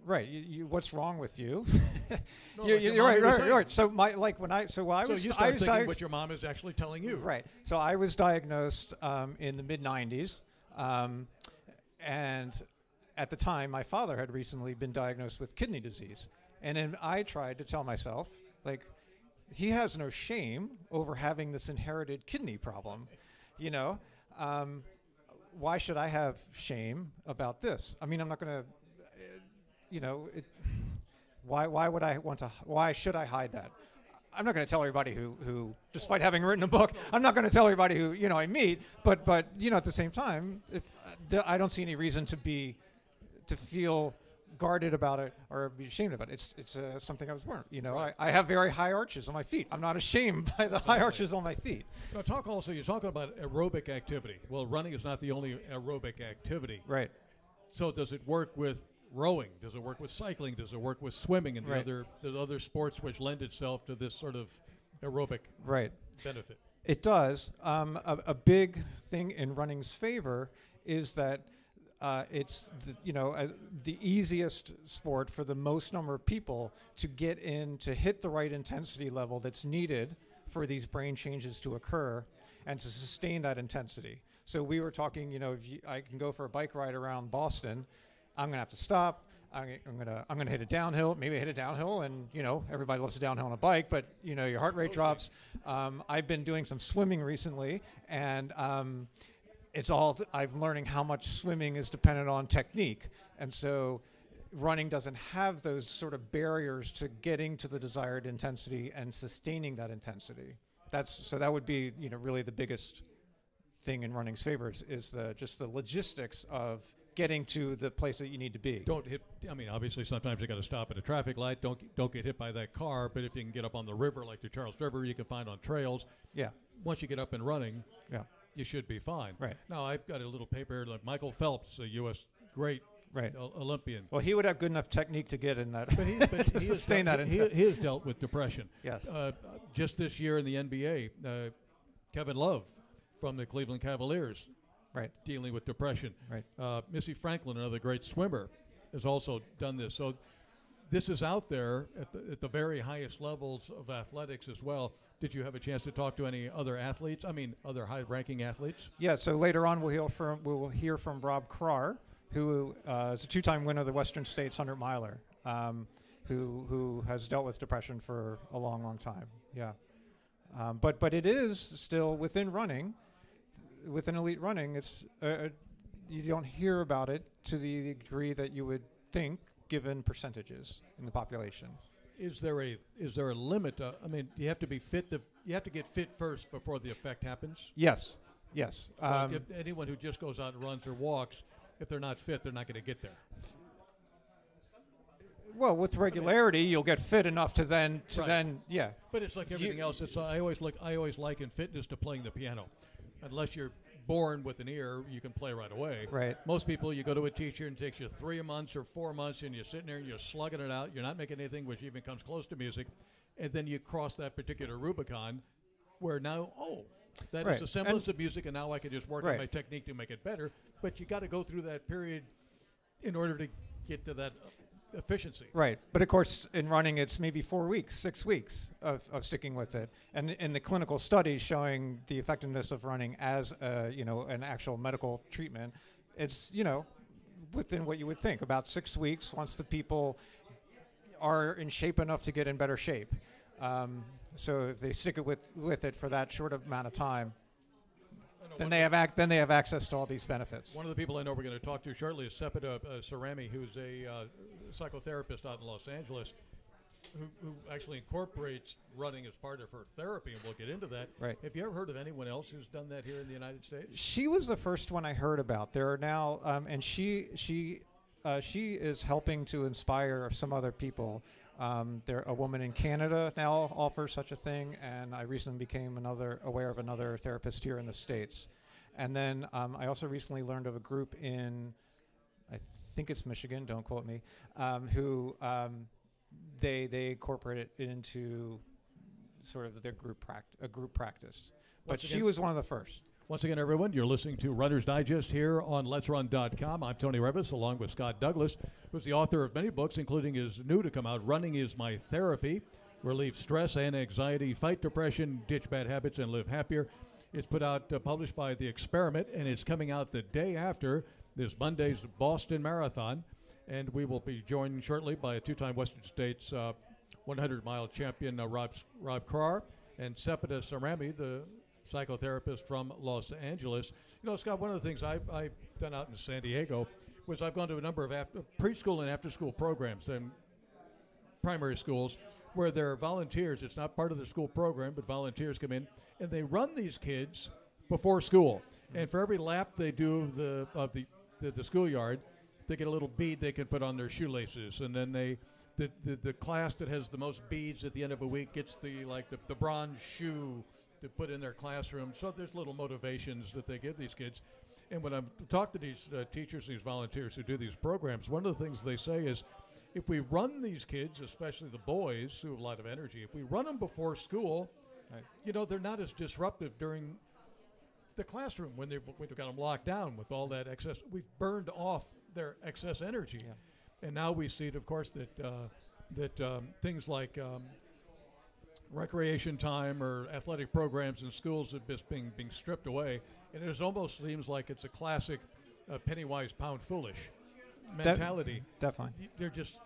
Right. What's wrong with you? No, you're right. So you start thinking what your mom is actually telling you. Right. So I was diagnosed in the mid '90s, and at the time, my father had recently been diagnosed with kidney disease, and then I tried to tell myself, like, he has no shame over having this inherited kidney problem, you know. Why should I have shame about this? I mean, I'm not going to. Why should I hide that? I'm not going to tell everybody who, despite having written a book, I'm not going to tell everybody who, I meet, but at the same time, if I don't see any reason to feel guarded about it or be ashamed about it. It's something I was born. I have very high arches on my feet. I'm not ashamed by the high arches on my feet. Now, you're talking about aerobic activity. Well, running is not the only aerobic activity. Right. So does it work with rowing? Does it work with cycling? Does it work with swimming and the other sports which lend itself to this sort of aerobic benefit? It does. A big thing in running's favor is that it's the easiest sport for the most number of people to get in, to hit the right intensity level that's needed for these brain changes to occur and to sustain that intensity. So we were talking, I can go for a bike ride around Boston. I'm gonna have to stop. I'm gonna hit a downhill. Maybe I hit a downhill, and everybody loves a downhill on a bike, but your heart rate drops. I've been doing some swimming recently, and I'm learning how much swimming is dependent on technique, and so running doesn't have those sort of barriers to getting to the desired intensity and sustaining that intensity. That would be really the biggest thing in running's favor is just the logistics of getting to the place that you need to be. Don't hit. I mean, obviously, sometimes you got to stop at a traffic light. Don't get hit by that car. But if you can get up on the river, like the Charles River, you can find on trails. Yeah. Once you get up and running, you should be fine. Right. Now, I've got a little paper here. Like Michael Phelps, a U.S. great Olympian. Well, he would have good enough technique to get in that. But he sustain that. He has dealt with depression. Yes. Just this year in the NBA, Kevin Love from the Cleveland Cavaliers. Right. Dealing with depression. Right. Missy Franklin, another great swimmer, has also done this. So this is out there at the very highest levels of athletics as well. Did you have a chance to talk to any other athletes? I mean, other high-ranking athletes? Yeah. So later on, we'll hear from Rob Krar, who is a two-time winner of the Western States 100-miler, who has dealt with depression for a long, long time. Yeah. But it is still within running. Within elite running, it's you don't hear about it to the degree that you would think, given percentages in the population. Is there a limit? I mean, you have to be fit. You have to get fit first before the effect happens. Yes. So if anyone who just goes out and runs or walks, if they're not fit, they're not going to get there. Well, with regularity, you'll get fit enough to then. Yeah. But it's like everything else. I always liken fitness to playing the piano. Unless you're born with an ear, you can play right away. Right. Most people, you go to a teacher and it takes you 3 months or 4 months, and you're sitting there and you're slugging it out. You're not making anything which even comes close to music, and then you cross that particular Rubicon, where now, that is the semblance of music, and now I can just work on my technique to make it better. But you got to go through that period in order to get to that efficiency. Right. But of course, in running, it's maybe 4 weeks, 6 weeks of sticking with it. And in the clinical studies showing the effectiveness of running as an actual medical treatment, it's within what you would think, about 6 weeks once the people are in shape enough to get in better shape. So if they stick it with it for that short amount of time, then they have access to all these benefits. One of the people I know we're going to talk to shortly is Sepida Sarami, who's a psychotherapist out in Los Angeles, who actually incorporates running as part of her therapy, and we'll get into that. Right. Have you ever heard of anyone else who's done that here in the United States? She was the first one I heard about. There are now, and she is helping to inspire some other people. A woman in Canada now offers such a thing, and I recently became aware of another therapist here in the States. And then I also recently learned of a group in, I think it's Michigan, don't quote me, who they incorporate it into sort of their group practice. But she was one of the first. Once again, everyone, you're listening to Runner's Digest here on LetsRun.com. I'm Toni Reavis, along with Scott Douglas, who's the author of many books, including his new to come out, Running is My Therapy, Relieve Stress and Anxiety, Fight Depression, Ditch Bad Habits, and Live Happier. It's put out, published by The Experiment, and it's coming out the day after this Monday's Boston Marathon. And we will be joined shortly by a two-time Western States 100-mile champion, Rob Carr, and Sepida Sarami, the psychotherapist from Los Angeles. You know, Scott, one of the things I've done out in San Diego was I've gone to a number of preschool and after-school programs and primary schools where there are volunteers. It's not part of the school program, but volunteers come in, and they run these kids before school. And for every lap they do of the schoolyard, they get a little bead they can put on their shoelaces, and then the class that has the most beads at the end of a week gets the bronze shoe to put in their classroom. So there's little motivations that they give these kids. And when I talk to these teachers, these volunteers who do these programs, one of the things they say is, if we run these kids, especially the boys who have a lot of energy, if we run them before school, right, you know, they're not as disruptive during the classroom when we've got them locked down with all that excess. We've burned off their excess energy. Yeah. And now we see, of course, that things like recreation time or athletic programs in schools are just being stripped away, and it almost seems like it's a classic penny wise, pound foolish mentality. Definitely. They're just,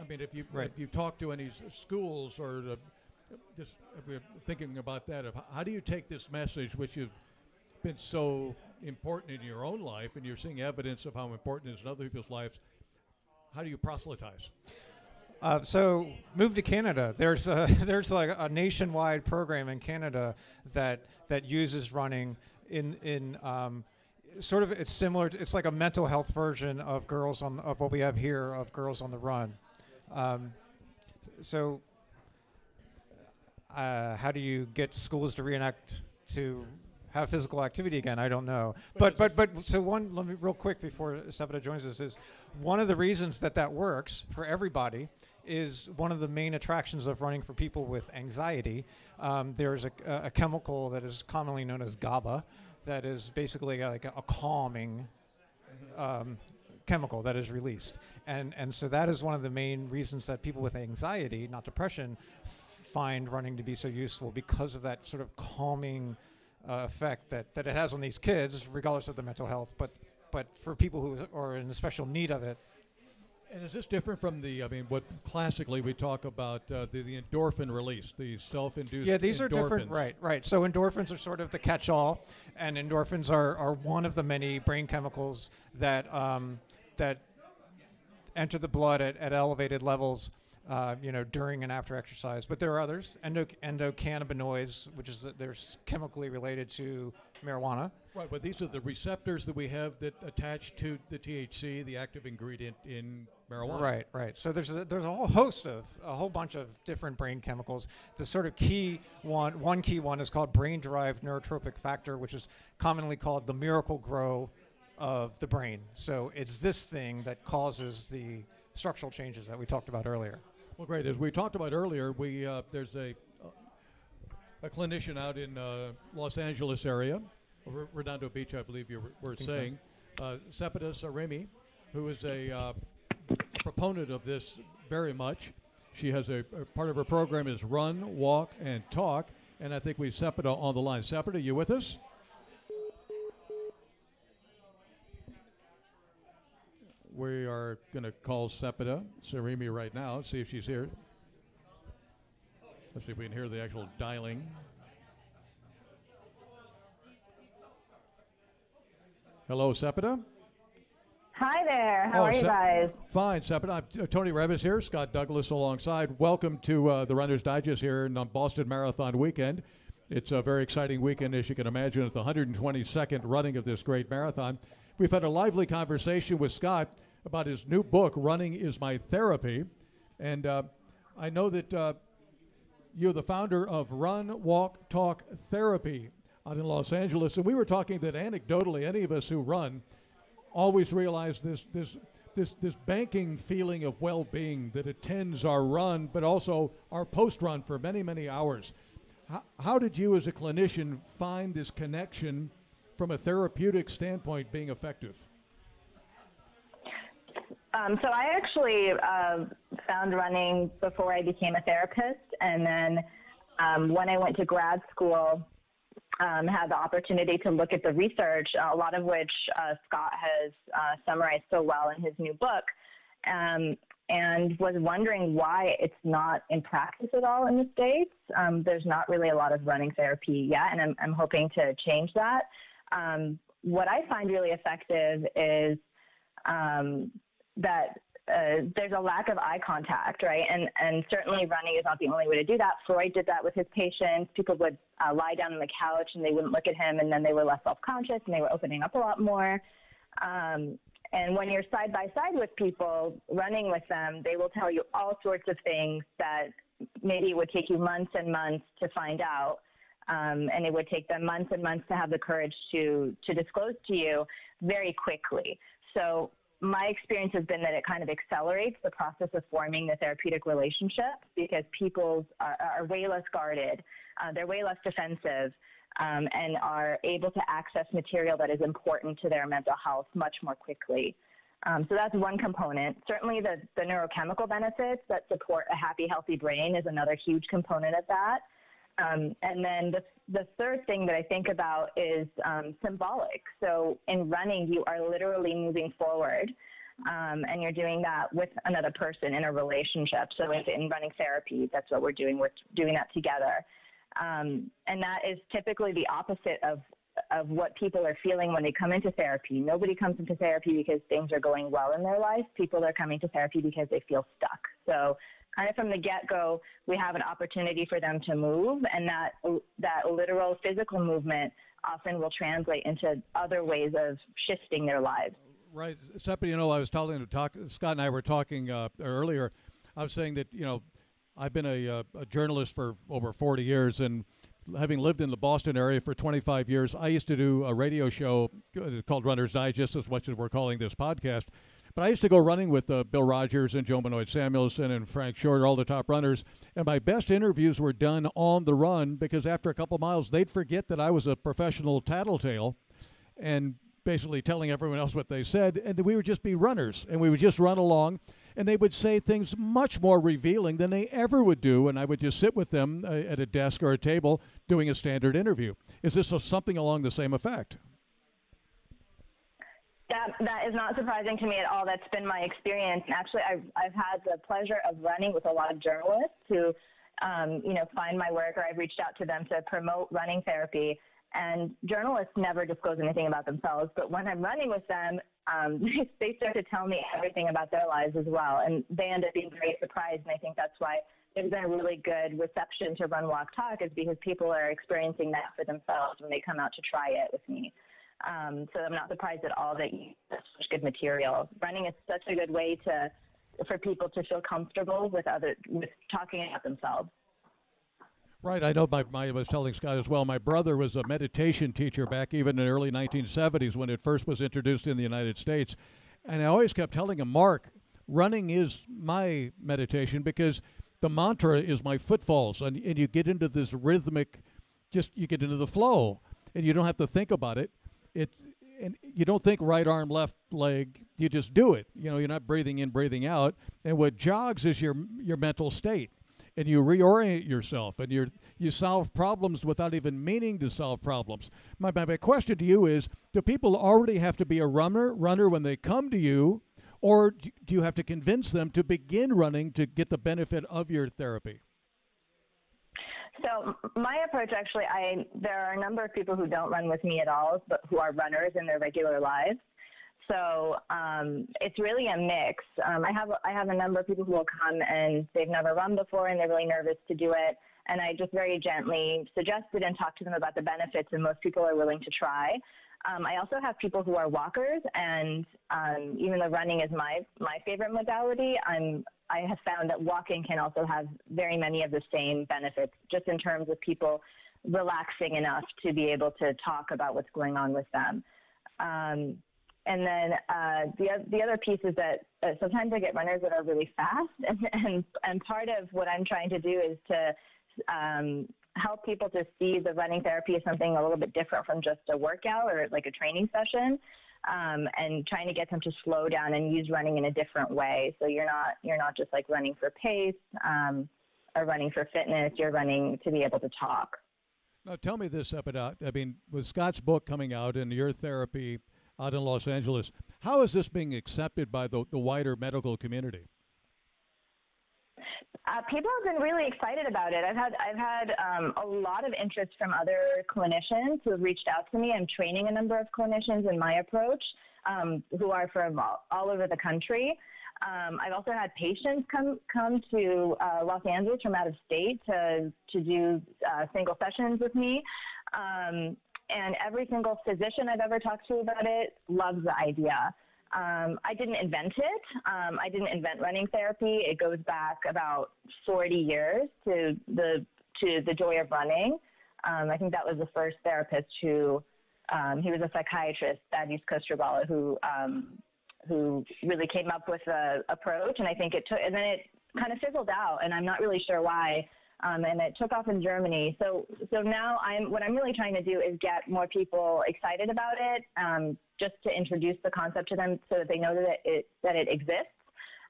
I mean, if you talk to any schools or just if we're thinking about that, of how do you take this message, which you've been so important in your own life, and you're seeing evidence of how important it is in other people's lives, how do you proselytize? So move to Canada. There's like a nationwide program in Canada that uses running in sort of, it's similar. It's like a mental health version of of what we have here of Girls on the Run. So how do you get schools to reenact to have physical activity again? I don't know. But so let me real quick before Sepida joins us, is one of the reasons that works for everybody is one of the main attractions of running for people with anxiety. There's a chemical that is commonly known as GABA that is basically like a calming chemical that is released. And so that is one of the main reasons that people with anxiety, not depression, find running to be so useful, because of that sort of calming effect that it has on these kids, regardless of their mental health, but for people who are in special need of it. And is this different from what classically we talk about, the endorphin release, the self-induced? Yeah, these endorphins. are different, right. So endorphins are sort of the catch-all, and endorphins are one of the many brain chemicals that enter the blood at elevated levels, during and after exercise. But there are others, endocannabinoids, which is they're chemically related to marijuana. Right, but these are the receptors that we have that attach to the THC, the active ingredient in marijuana. Right. So there's a whole bunch of different brain chemicals. The sort of one key one is called brain-derived neurotrophic factor, which is commonly called the miracle grow of the brain. So it's this thing that causes the structural changes that we talked about earlier. Well, great. As we talked about earlier, there's a clinician out in Los Angeles area, Redondo Beach, I believe you were saying, Sepida Sarami, who is a proponent of this very much. She has a part of her program is Run, Walk, and Talk, and I think we have Sepida on the line. Sepida, you with us? We are going to call Sepida Sarami right now, see if she's here. Let's see if we can hear the actual dialing. Hello, Sepida. Hi there. How are you guys? Fine, Sepida. I'm Toni Reavis here, Scott Douglas alongside. Welcome to the Runner's Digest here on Boston Marathon weekend. It's a very exciting weekend, as you can imagine, at the 122nd running of this great marathon. We've had a lively conversation with Scott about his new book, Running is My Therapy. And I know that you're the founder of Run, Walk, Talk Therapy out in Los Angeles, and we were talking that anecdotally, any of us who run always realize this banking feeling of well-being that attends our run, but also our post-run for many, many hours. How did you as a clinician find this connection from a therapeutic standpoint being effective? So I actually found running before I became a therapist, and then when I went to grad school, had the opportunity to look at the research, a lot of which Scott has summarized so well in his new book, and was wondering why it's not in practice at all in the States. There's not really a lot of running therapy yet, and I'm hoping to change that. What I find really effective is that there's a lack of eye contact, right? And certainly running is not the only way to do that. Freud did that with his patients. People would lie down on the couch and they wouldn't look at him, and then they were less self-conscious and they were opening up a lot more. And when you're side by side with people, running with them, they will tell you all sorts of things that maybe it would take you months and months to find out. And it would take them months and months to have the courage to disclose to you very quickly. So my experience has been that it kind of accelerates the process of forming the therapeutic relationship, because people are way less guarded, they're way less defensive, and are able to access material that is important to their mental health much more quickly. So that's one component. Certainly the neurochemical benefits that support a happy, healthy brain is another huge component of that. And then the third thing that I think about is symbolic. So in running, you are literally moving forward, and you're doing that with another person in a relationship. So in running therapy, that's what we're doing. We're doing that together. And that is typically the opposite of what people are feeling when they come into therapy. Nobody comes into therapy because things are going well in their life. People are coming to therapy because they feel stuck. So kind of from the get-go, we have an opportunity for them to move, and that literal physical movement often will translate into other ways of shifting their lives. Right. Stephanie, I was Scott and I were talking earlier. I was saying that, I've been a journalist for over 40 years, and having lived in the Boston area for 25 years, I used to do a radio show called Runner's Digest, as much as we're calling this podcast. But I used to go running with Bill Rogers and Joe Benoit Samuelson and Frank Shorter, all the top runners. And my best interviews were done on the run, because after a couple miles, they'd forget that I was a professional tattletale and basically telling everyone else what they said. And we would just be runners, and we would just run along. And they would say things much more revealing than they ever would do. And I would just sit with them at a desk or a table doing a standard interview. Is this something along the same effect? That is not surprising to me at all. That's been my experience. And actually, I've had the pleasure of running with a lot of journalists who, find my work, or I've reached out to them to promote running therapy. And journalists never disclose anything about themselves. But when I'm running with them, they start to tell me everything about their lives as well. And they end up being very surprised. And I think that's why there's been a really good reception to Run, Walk, Talk, is because people are experiencing that for themselves when they come out to try it with me. So I'm not surprised at all that you have such good material. Running is such a good way for people to feel comfortable with talking about themselves. Right. I know I was telling Scott as well, my brother was a meditation teacher back even in the early 1970s when it first was introduced in the United States. And I always kept telling him, Mark, running is my meditation, because the mantra is my footfalls. And you get into this rhythmic, you get into the flow, and you don't have to think about it. And you don't think right arm, left leg. You just do it. You're not breathing in, breathing out. And what jogs is your mental state, and you reorient yourself, and you solve problems without even meaning to solve problems. My question to you is: do people already have to be a runner when they come to you, or do you have to convince them to begin running to get the benefit of your therapy? So my approach, actually, there are a number of people who don't run with me at all, but who are runners in their regular lives. So it's really a mix. I have a number of people who will come and they've never run before and they're really nervous to do it. And I just very gently suggested and talked to them about the benefits, and most people are willing to try. I also have people who are walkers, and even though running is my favorite modality, I'm I have found that walking can also have very many of the same benefits, just in terms of people relaxing enough to be able to talk about what's going on with them. And then the other piece is that sometimes I get runners that are really fast, and part of what I'm trying to do is to help people to see the running therapy as something a little bit different from just a workout or like a training session, and trying to get them to slow down and use running in a different way. So you're not just like running for pace or running for fitness. You're running to be able to talk. Now, tell me this, about, I mean, with Scott's book coming out and your therapy out in Los Angeles, how is this being accepted by the wider medical community? People have been really excited about it. I've had a lot of interest from other clinicians who have reached out to me. I'm training a number of clinicians in my approach, who are from all over the country. I've also had patients come to Los Angeles from out of state to do single sessions with me. And every single physician I've ever talked to about it loves the idea. I didn't invent it. I didn't invent running therapy. It goes back about 40 years to the joy of running. I think that was the first therapist who, he was a psychiatrist, Thaddeus Kostrobala, who really came up with the approach. And I think and then it kind of fizzled out, and I'm not really sure why. And it took off in Germany. So now what I'm really trying to do is get more people excited about it, just to introduce the concept to them so that they know that it exists,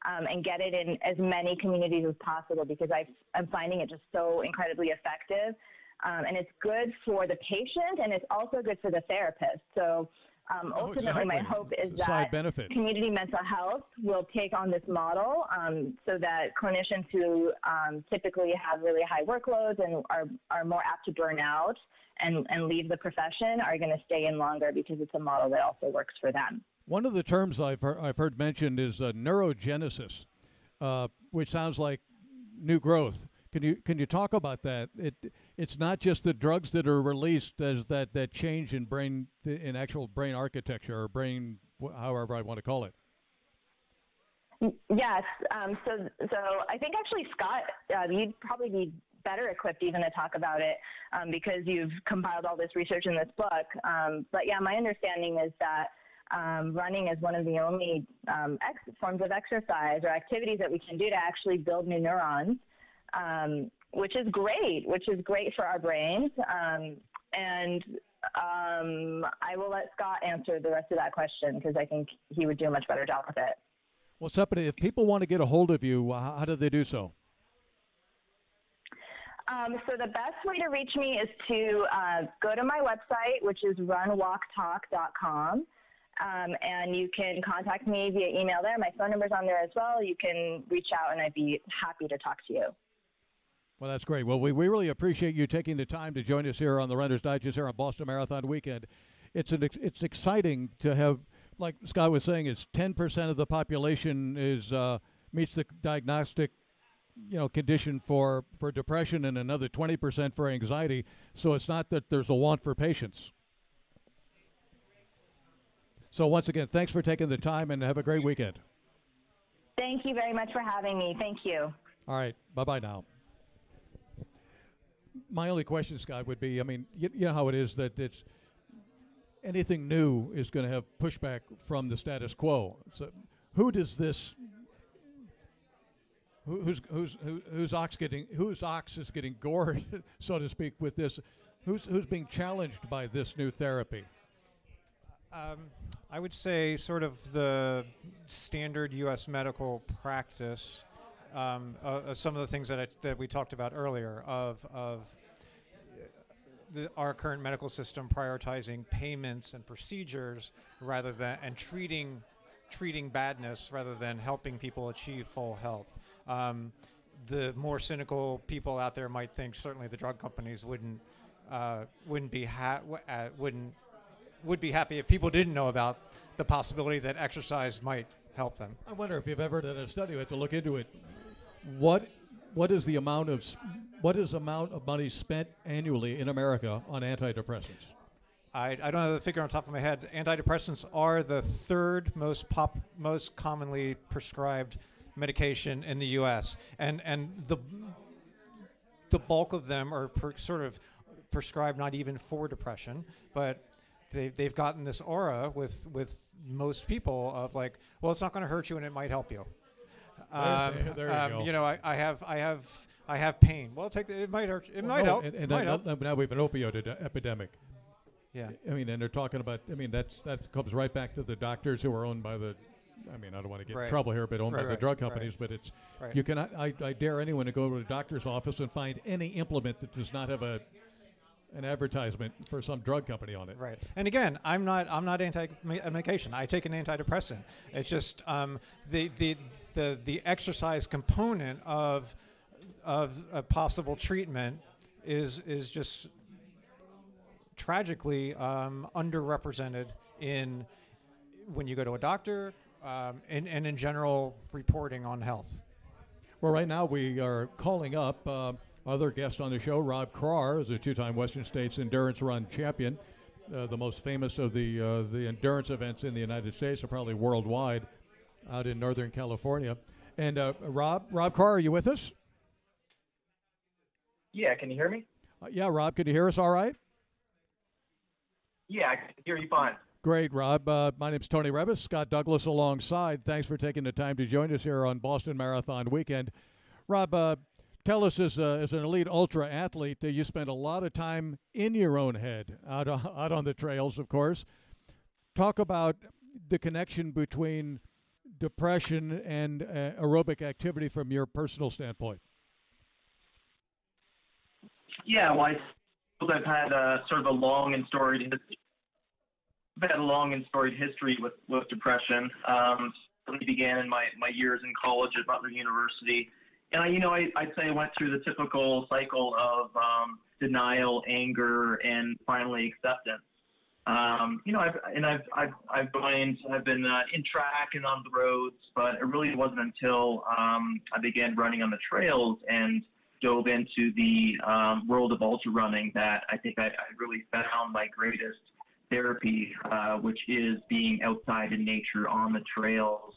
and get it in as many communities as possible, because I'm finding it just so incredibly effective. And it's good for the patient, and it's also good for the therapist. So ultimately, my hope is that community mental health will take on this model, so that clinicians who typically have really high workloads and are more apt to burn out and leave the profession are going to stay in longer, because it's a model that also works for them. One of the terms I've heard mentioned is neurogenesis, which sounds like new growth. Can you talk about that? It's not just the drugs that are released as that change in actual brain architecture or brain, however I want to call it. Yes. So I think actually, Scott, you'd probably be better equipped even to talk about it, because you've compiled all this research in this book. But yeah, my understanding is that running is one of the only forms of exercise or activities that we can do to actually build new neurons. Which is great for our brains. And I will let Scott answer the rest of that question, because I think he would do a much better job with it. Well, Stephanie, if people want to get a hold of you, how do they do so? So the best way to reach me is to go to my website, which is runwalktalk.com. And you can contact me via email there. My phone number's on there as well. You can reach out, and I'd be happy to talk to you. Well, that's great. Well, we really appreciate you taking the time to join us here on the Runner's Digest here on Boston Marathon Weekend. It's exciting to have, like Scott was saying, it's 10% of the population meets the diagnostic, condition for depression, and another 20% for anxiety. So it's not that there's a want for patients. So once again, thanks for taking the time, and have a great weekend. Thank you very much for having me. Thank you. All right. Bye-bye now. My only question, Scott, would be, I mean, you know how it is that it's anything new is going to have pushback from the status quo. So who does this, whose ox is getting gored, so to speak, with this? Who's being challenged by this new therapy? I would say sort of the standard U.S. medical practice, some of the things that we talked about earlier of our current medical system prioritizing payments and procedures rather than treating badness rather than helping people achieve full health. The more cynical people out there might think certainly the drug companies would be happy if people didn't know about the possibility that exercise might help them. I wonder if you've ever done a study. We have to look into it. What is the amount of money spent annually in America on antidepressants? I don't have the figure on top of my head. Antidepressants are the third most commonly prescribed medication in the U.S. and the bulk of them are sort of prescribed not even for depression, but they've gotten this aura with most people of like, well, it's not going to hurt you and it might help you. There you go. You know, I have pain. Well, it might hurt. It might help. And might help. now we have an opioid epidemic. Yeah. I mean, and they're talking about. I mean, that comes right back to the doctors who are owned by the. I mean, I don't want to get in trouble here, but owned by the drug companies. But it's you cannot. I dare anyone to go to a doctor's office and find any implement that does not have an advertisement for some drug company on it. Right. And again, I'm not anti-medication. I take an antidepressant. It's just the exercise component of a possible treatment is just tragically underrepresented when you go to a doctor and in general reporting on health. Well, right now we are calling up other guest on the show. Rob Krar is a two-time Western States endurance run champion, the most famous of the endurance events in the United States, and probably worldwide, out in Northern California. And Rob Krar, are you with us? Yeah, can you hear me? Yeah, Rob, can you hear us all right? Yeah, I can hear you fine. Great, Rob. My name's Toni Reavis. Scott Douglas alongside. Thanks for taking the time to join us here on Boston Marathon weekend. Rob, tell us, as an elite ultra athlete, you spend a lot of time in your own head, out on the trails, of course. Talk about the connection between depression and aerobic activity from your personal standpoint. Yeah, well, I've had sort of a long and storied history with depression. It began in my years in college at Butler University. And I'd say I went through the typical cycle of denial, anger, and finally acceptance. I've been in track and on the roads, but it really wasn't until I began running on the trails and dove into the world of ultra running that I think I really found my greatest therapy, which is being outside in nature on the trails.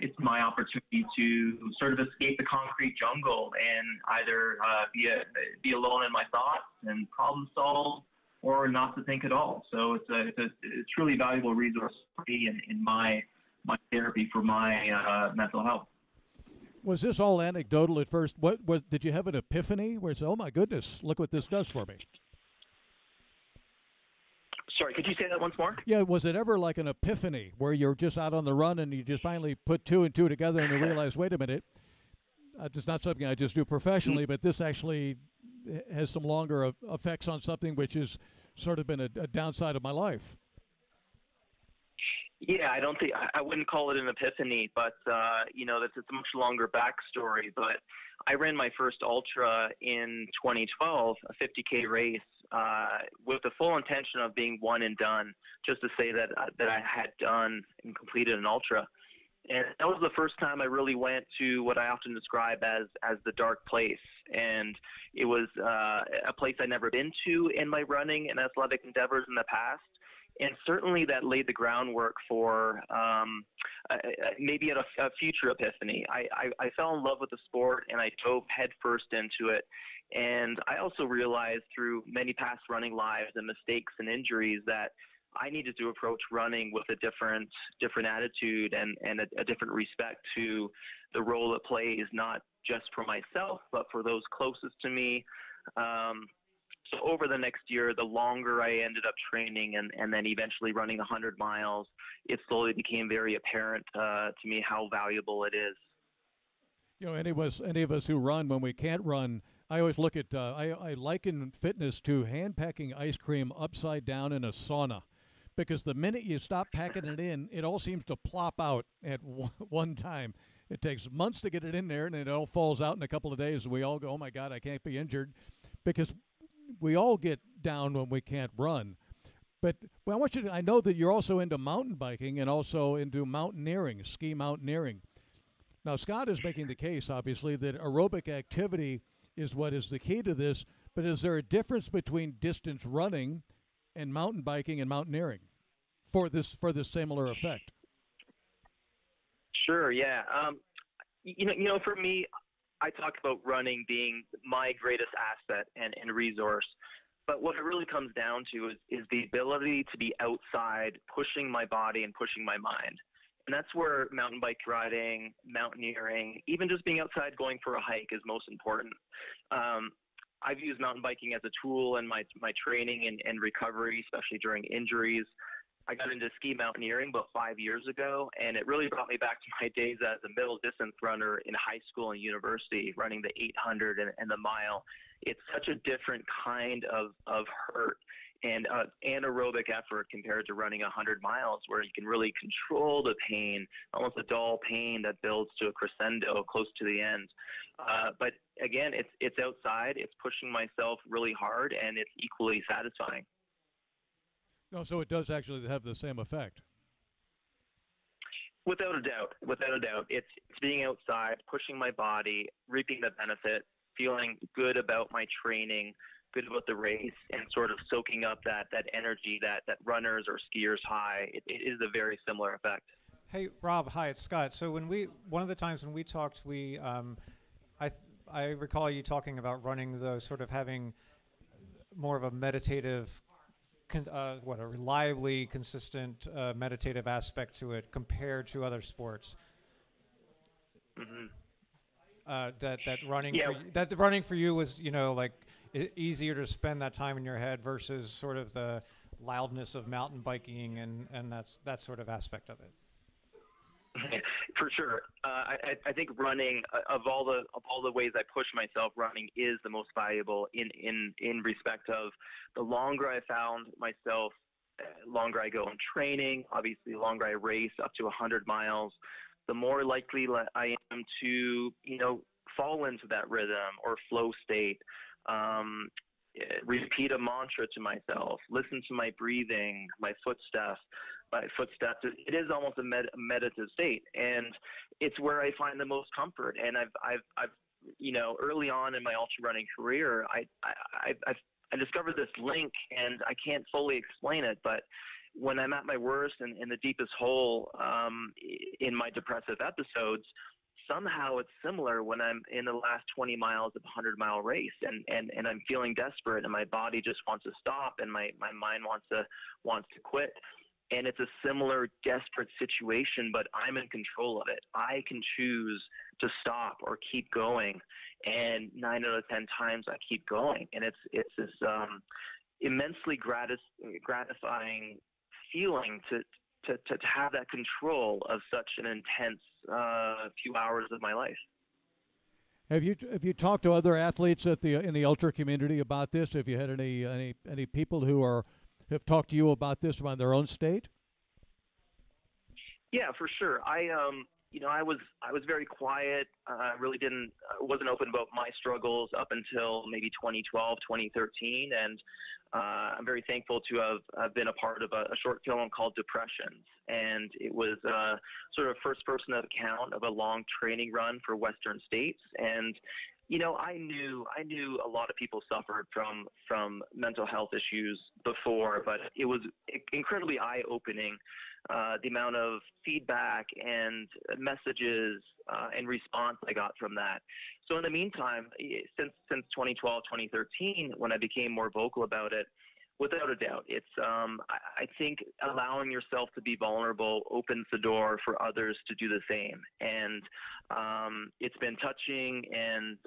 It's my opportunity to sort of escape the concrete jungle and either be alone in my thoughts and problem solve, or not to think at all. So it's a truly valuable resource for me in my therapy for my mental health. Was this all anecdotal at first? Did you have an epiphany where you said, "Oh my goodness, look what this does for me"? Sorry, could you say that once more? Yeah, was it ever like an epiphany where you're just out on the run and you just finally put two and two together and you realize, wait a minute, it's not something I just do professionally, but this actually has some longer effects on something which has sort of been a downside of my life? Yeah, I wouldn't call it an epiphany, but that's a much longer backstory. But I ran my first ultra in 2012, a 50K race, with the full intention of being one and done, just to say that I had done and completed an ultra. And that was the first time I really went to what I often describe as the dark place. And it was a place I'd never been to in my running and athletic endeavors in the past. And certainly that laid the groundwork for maybe a future epiphany. I fell in love with the sport and I dove headfirst into it. And I also realized through many past running lives and mistakes and injuries that I needed to approach running with a different attitude and a different respect to the role it plays, not just for myself, but for those closest to me. So over the next year, the longer I ended up training and then eventually running 100 miles, it slowly became very apparent to me how valuable it is. You know, any of us who run, when we can't run, I always look at, I liken fitness to hand packing ice cream upside down in a sauna. Because the minute you stop packing it in, it all seems to plop out at one time. It takes months to get it in there, and it all falls out in a couple of days. And we all go, oh, my God, I can't be injured. Because we all get down when we can't run. But I want you to, I know that you're also into mountain biking and also into mountaineering, ski mountaineering. Now, Scott is making the case, obviously, that aerobic activity is what is the key to this. But is there a difference between distance running and mountain biking and mountaineering for this similar effect? Sure, yeah. For me, I talk about running being my greatest asset and resource. But what it really comes down to is the ability to be outside, pushing my body and pushing my mind. And that's where mountain bike riding, mountaineering, even just being outside going for a hike is most important. I've used mountain biking as a tool in my training and recovery, especially during injuries. I got into ski mountaineering about 5 years ago, and it really brought me back to my days as a middle distance runner in high school and university, running the 800 and the mile. It's such a different kind of hurt and anaerobic effort compared to running 100 miles, where you can really control the pain, almost a dull pain that builds to a crescendo close to the end. But again, it's outside, it's pushing myself really hard, and it's equally satisfying. No, so it does actually have the same effect. Without a doubt. It's being outside, pushing my body, reaping the benefit, feeling good about my training, good about the race, and sort of soaking up that energy that runners or skiers high. It is a very similar effect. Hey, Rob. Hi, it's Scott. So one of the times when we talked, I recall you talking about running, though, sort of having more of a meditative, a reliably consistent meditative aspect to it compared to other sports. Mm-hmm. That running yeah. the running for you was easier to spend that time in your head versus sort of the loudness of mountain biking and that sort of aspect of it. For sure. I think running, of all the ways I push myself, running is the most valuable in respect of the longer I found myself, longer I go in training, obviously the longer I race up to 100 miles, the more likely I am to, fall into that rhythm or flow state, repeat a mantra to myself, listen to my breathing, my footsteps. It is almost a meditative state, and it's where I find the most comfort. And I've early on in my ultra running career, I discovered this link, and I can't fully explain it, but when I'm at my worst and in the deepest hole in my depressive episodes, somehow it's similar when I'm in the last 20 miles of a 100-mile race and I'm feeling desperate and my body just wants to stop and my mind wants to quit. And it's a similar desperate situation, but I'm in control of it. I can choose to stop or keep going. And 9 out of 10 times I keep going. And it's this immensely gratifying feeling to have that control of such an intense few hours of my life. Have you talked to other athletes in the ultra community about this? Have you had any people who have talked to you about this around their own state? Yeah, for sure. I was very quiet. Really wasn't open about my struggles up until maybe 2012, 2013, and I'm very thankful to have been a part of a short film called Depressions, and it was sort of first-person account of a long training run for Western states. And I knew a lot of people suffered from mental health issues before, but it was incredibly eye-opening, the amount of feedback and messages and response I got from that. So in the meantime, since 2012, 2013, when I became more vocal about it, without a doubt, it's I think allowing yourself to be vulnerable opens the door for others to do the same. And it's been touching and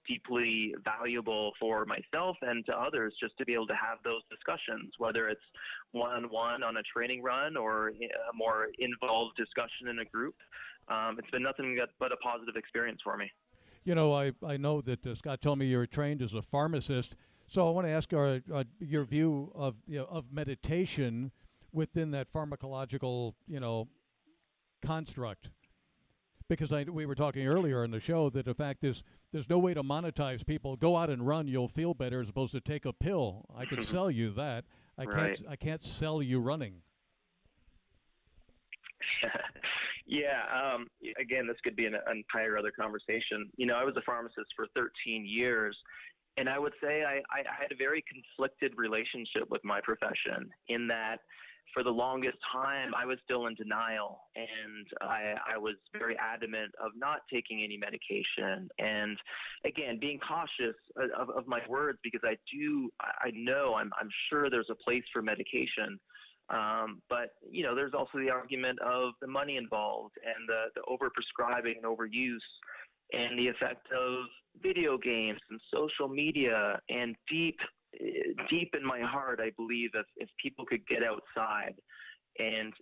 deeply valuable for myself and to others just to be able to have those discussions, whether it's one-on-one on a training run or a more involved discussion in a group. It's been nothing but a positive experience for me. I know that Scott told me you're trained as a pharmacist. So I want to ask your view of meditation within that pharmacological construct, because we were talking earlier in the show that the fact is there's no way to monetize people. Go out and run, you'll feel better, as opposed to take a pill. I can sell you that. I can't sell you running. Yeah. Again, this could be an entire other conversation. I was a pharmacist for 13 years. And I would say I had a very conflicted relationship with my profession, in that for the longest time, I was still in denial, and I was very adamant of not taking any medication. And again, being cautious of my words, because I know, I'm sure there's a place for medication. But, you know, there's also the argument of the money involved and the overprescribing and overuse and the effect of video games and social media. And deep in my heart, I believe if people could get outside and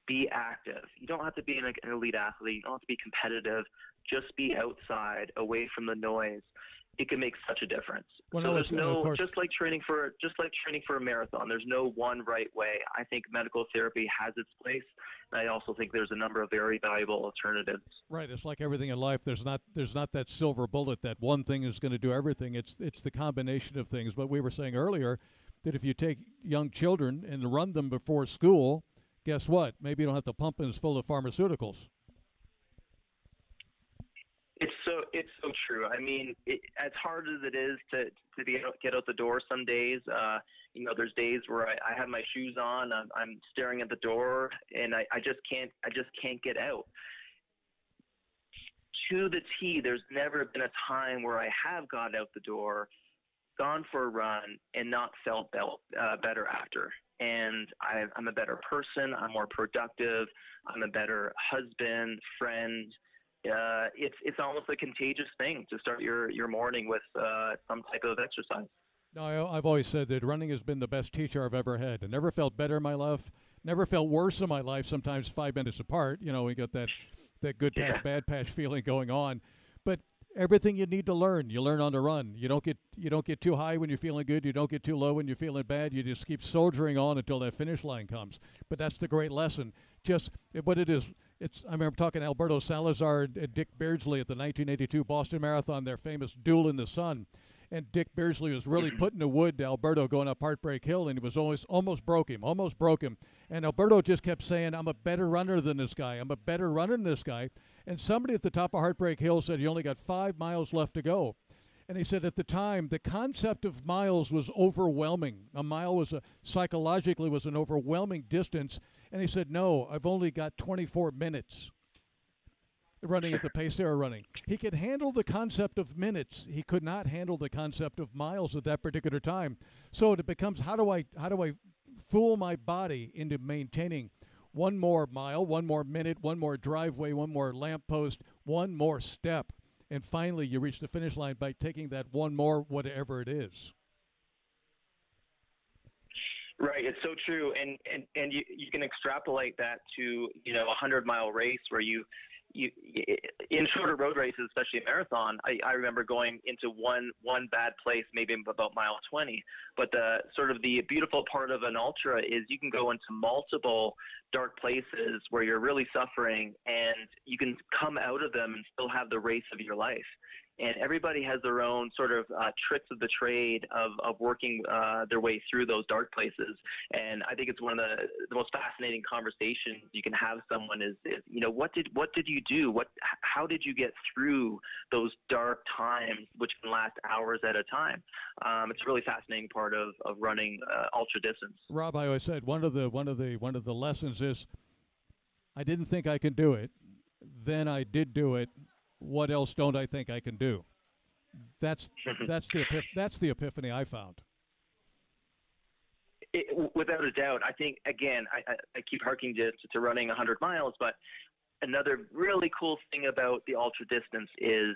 be active, you don't have to be an elite athlete, you don't have to be competitive, just be outside, away from the noise. It can make such a difference. Well, so no, there's no, course. just like training for a marathon, there's no one right way. I think medical therapy has its place. And I also think there's a number of very valuable alternatives. Right. It's like everything in life. There's not that silver bullet that one thing is going to do everything. It's the combination of things. But we were saying earlier that if you take young children and run them before school, guess what? Maybe you don't have to pump them as full of pharmaceuticals. It's so true. I mean, as hard as it is to get out the door some days, you know, there's days where I have my shoes on, I'm staring at the door, and I just can't get out. To the T, there's never been a time where I have got out the door, gone for a run, and not felt better after. And I'm a better person. I'm more productive. I'm a better husband, friend. It's almost a contagious thing to start your morning with some type of exercise. No, I've always said that running has been the best teacher I've ever had. I never felt better in my life, never felt worse in my life, sometimes 5 minutes apart. You know, we got that good patch, bad patch feeling going on. But everything you need to learn, you learn on the run. You don't get too high when you're feeling good. You don't get too low when you're feeling bad. You just keep soldiering on until that finish line comes. But that's the great lesson. Just what it is. I remember talking to Alberto Salazar and Dick Beardsley at the 1982 Boston Marathon, their famous duel in the sun. And Dick Beardsley was really putting the wood to Alberto going up Heartbreak Hill, and he was almost broke him. And Alberto just kept saying, I'm a better runner than this guy. I'm a better runner than this guy. And somebody at the top of Heartbreak Hill said he only got 5 miles left to go. And he said at the time, the concept of miles was overwhelming. A mile psychologically was an overwhelming distance. And he said, no, I've only got 24 minutes running at the pace they were running. He could handle the concept of minutes. He could not handle the concept of miles at that particular time. So it becomes, how do I fool my body into maintaining one more mile, one more minute, one more driveway, one more lamppost, one more step. And finally, you reach the finish line by taking that one more, whatever it is. Right, it's so true, and you can extrapolate that to, you know, a 100-mile race where you in shorter road races, especially a marathon. I remember going into one bad place, maybe about mile 20. But the beautiful part of an ultra is you can go into multiple dark places where you're really suffering, and you can come out of them and still have the race of your life. And everybody has their own sort of tricks of the trade of working their way through those dark places. And I think it's one of the most fascinating conversations you can have someone is you know, what did you do? How did you get through those dark times, which can last hours at a time? It's a really fascinating part of running ultra distance. Rob, I always said one of the lessons is I didn't think I could do it. Then I did do it. What else don't I think I can do? That's the epiphany I found. Without a doubt. I think, again, I keep harking to running 100 miles, but another really cool thing about the ultra distance is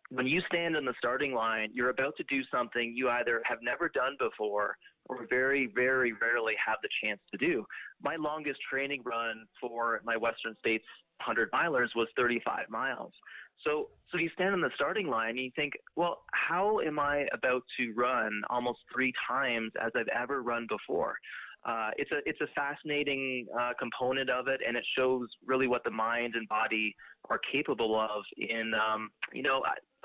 when you stand on the starting line, you're about to do something you either have never done before or very, very rarely have the chance to do. My longest training run for my Western States 100 milers was 35 miles. So you stand on the starting line and you think, well, how am I about to run almost 3 times as I've ever run before? It's a fascinating component of it, and it shows really what the mind and body are capable of in,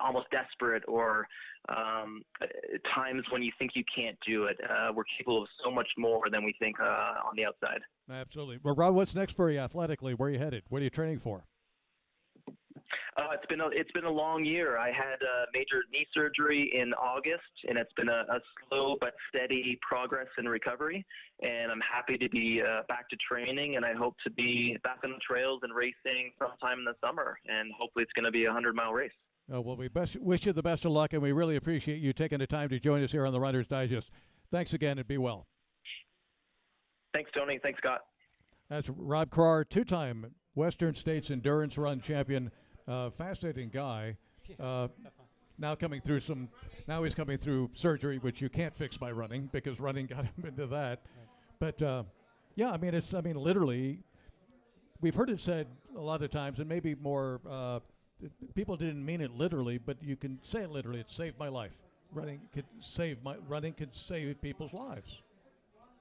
almost desperate or times when you think you can't do it. We're capable of so much more than we think on the outside. Absolutely. Well, Rob, what's next for you athletically? Where are you headed? What are you training for? It's been a long year. I had major knee surgery in August, and it's been a slow but steady progress and recovery. And I'm happy to be back to training, and I hope to be back on the trails and racing sometime in the summer. And hopefully, it's going to be a 100-mile race. Well, we wish you the best of luck, and we really appreciate you taking the time to join us here on the Runner's Digest. Thanks again, and be well. Thanks, Tony. Thanks, Scott. That's Rob Krar, two-time Western States Endurance Run champion. Fascinating guy. Now he's coming through surgery, which you can't fix by running, because running got him into that. But literally, we've heard it said a lot of times, and maybe more. People didn't mean it literally, but you can say it literally. It saved my life. Running could save people's lives.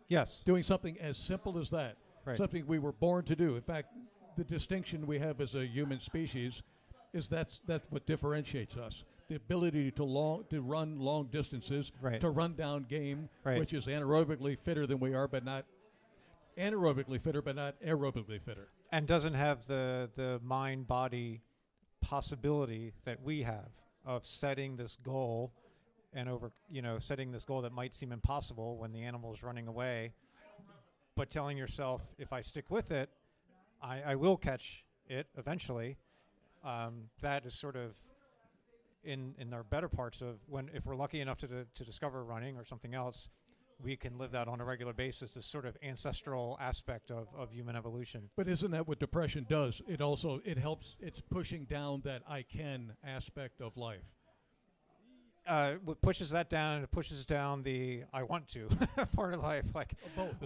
Yes. Doing something as simple as that. Right. Something we were born to do. In fact, the distinction we have as a human species is that's what differentiates us. The ability to run long distances, right. to run down game, right. which is anaerobically fitter than we are, but not anaerobically fitter, but not aerobically fitter. And doesn't have the mind-body possibility that we have of setting this goal and setting this goal that might seem impossible when the animal is running away, but telling yourself, if I stick with it, I will catch it eventually. That is sort of in our better parts of if we're lucky enough to discover running or something else, we can live that on a regular basis, this sort of ancestral aspect of human evolution. But isn't that what depression does? It helps, it's pushing down that I can aspect of life. It pushes that down, and it pushes down the I want to part of life. Like, both.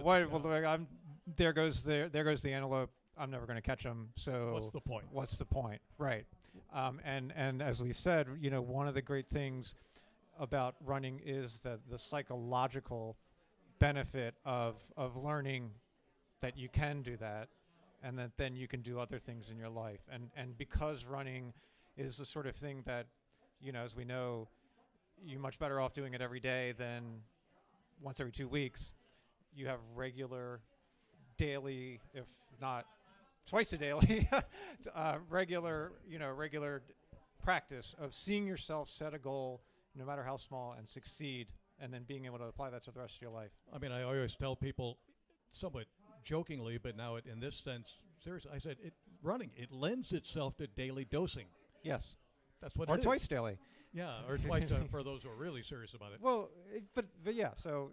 There goes the antelope. I'm never going to catch them. So what's the point? Right. And as we've said, one of the great things about running is the psychological benefit of learning that you can do that, and that then you can do other things in your life. And because running is the sort of thing that, as we know, you're much better off doing it every day than once every 2 weeks. You have regular, daily, if not twice a daily, regular practice of seeing yourself set a goal, no matter how small, and succeed, and then being able to apply that to the rest of your life. I mean, I always tell people, somewhat jokingly, but now in this sense, seriously, I said, running lends itself to daily dosing. Yes. That's what or it is. Or twice daily. Yeah, or twice for those who are really serious about it. Well, but yeah, so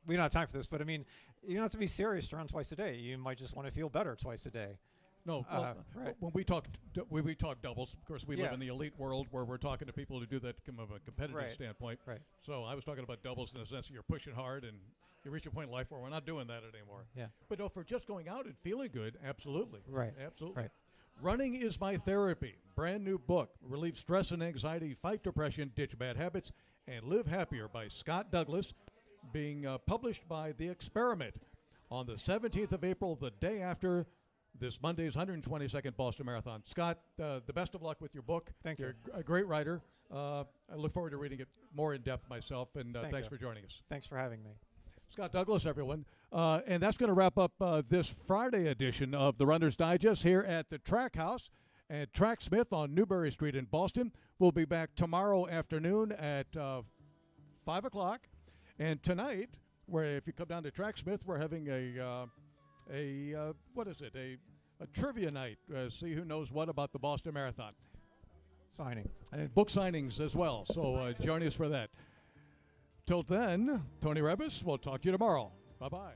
we don't have time for this, but I mean, you don't have to be serious to run twice a day. You might just want to feel better twice a day. No, right. When we talk doubles, of course, we live in the elite world where we're talking to people who do that from a competitive standpoint. Right. So I was talking about doubles in the sense that you're pushing hard and you reach a point in life where we're not doing that anymore. Yeah. But for just going out and feeling good, absolutely. Right. Absolutely. Right. Running is my therapy. Brand new book. Relieve stress and anxiety, fight depression, ditch bad habits, and live happier by Scott Douglas, being published by The Experiment on the 17th of April, the day after this Monday's 122nd Boston Marathon. Scott, the best of luck with your book. Thank you. You're a great writer. I look forward to reading it more in depth myself, and thanks for joining us. Thanks for having me. Scott Douglas, everyone. And that's going to wrap up this Friday edition of the Runner's Digest here at the Track House at Tracksmith on Newbury Street in Boston. We'll be back tomorrow afternoon at 5 o'clock. And tonight, if you come down to Tracksmith, we're having a trivia night. See who knows what about the Boston Marathon. Signing. And book signings as well. So join us for that. Till then, Toni Reavis, we'll talk to you tomorrow. Bye-bye.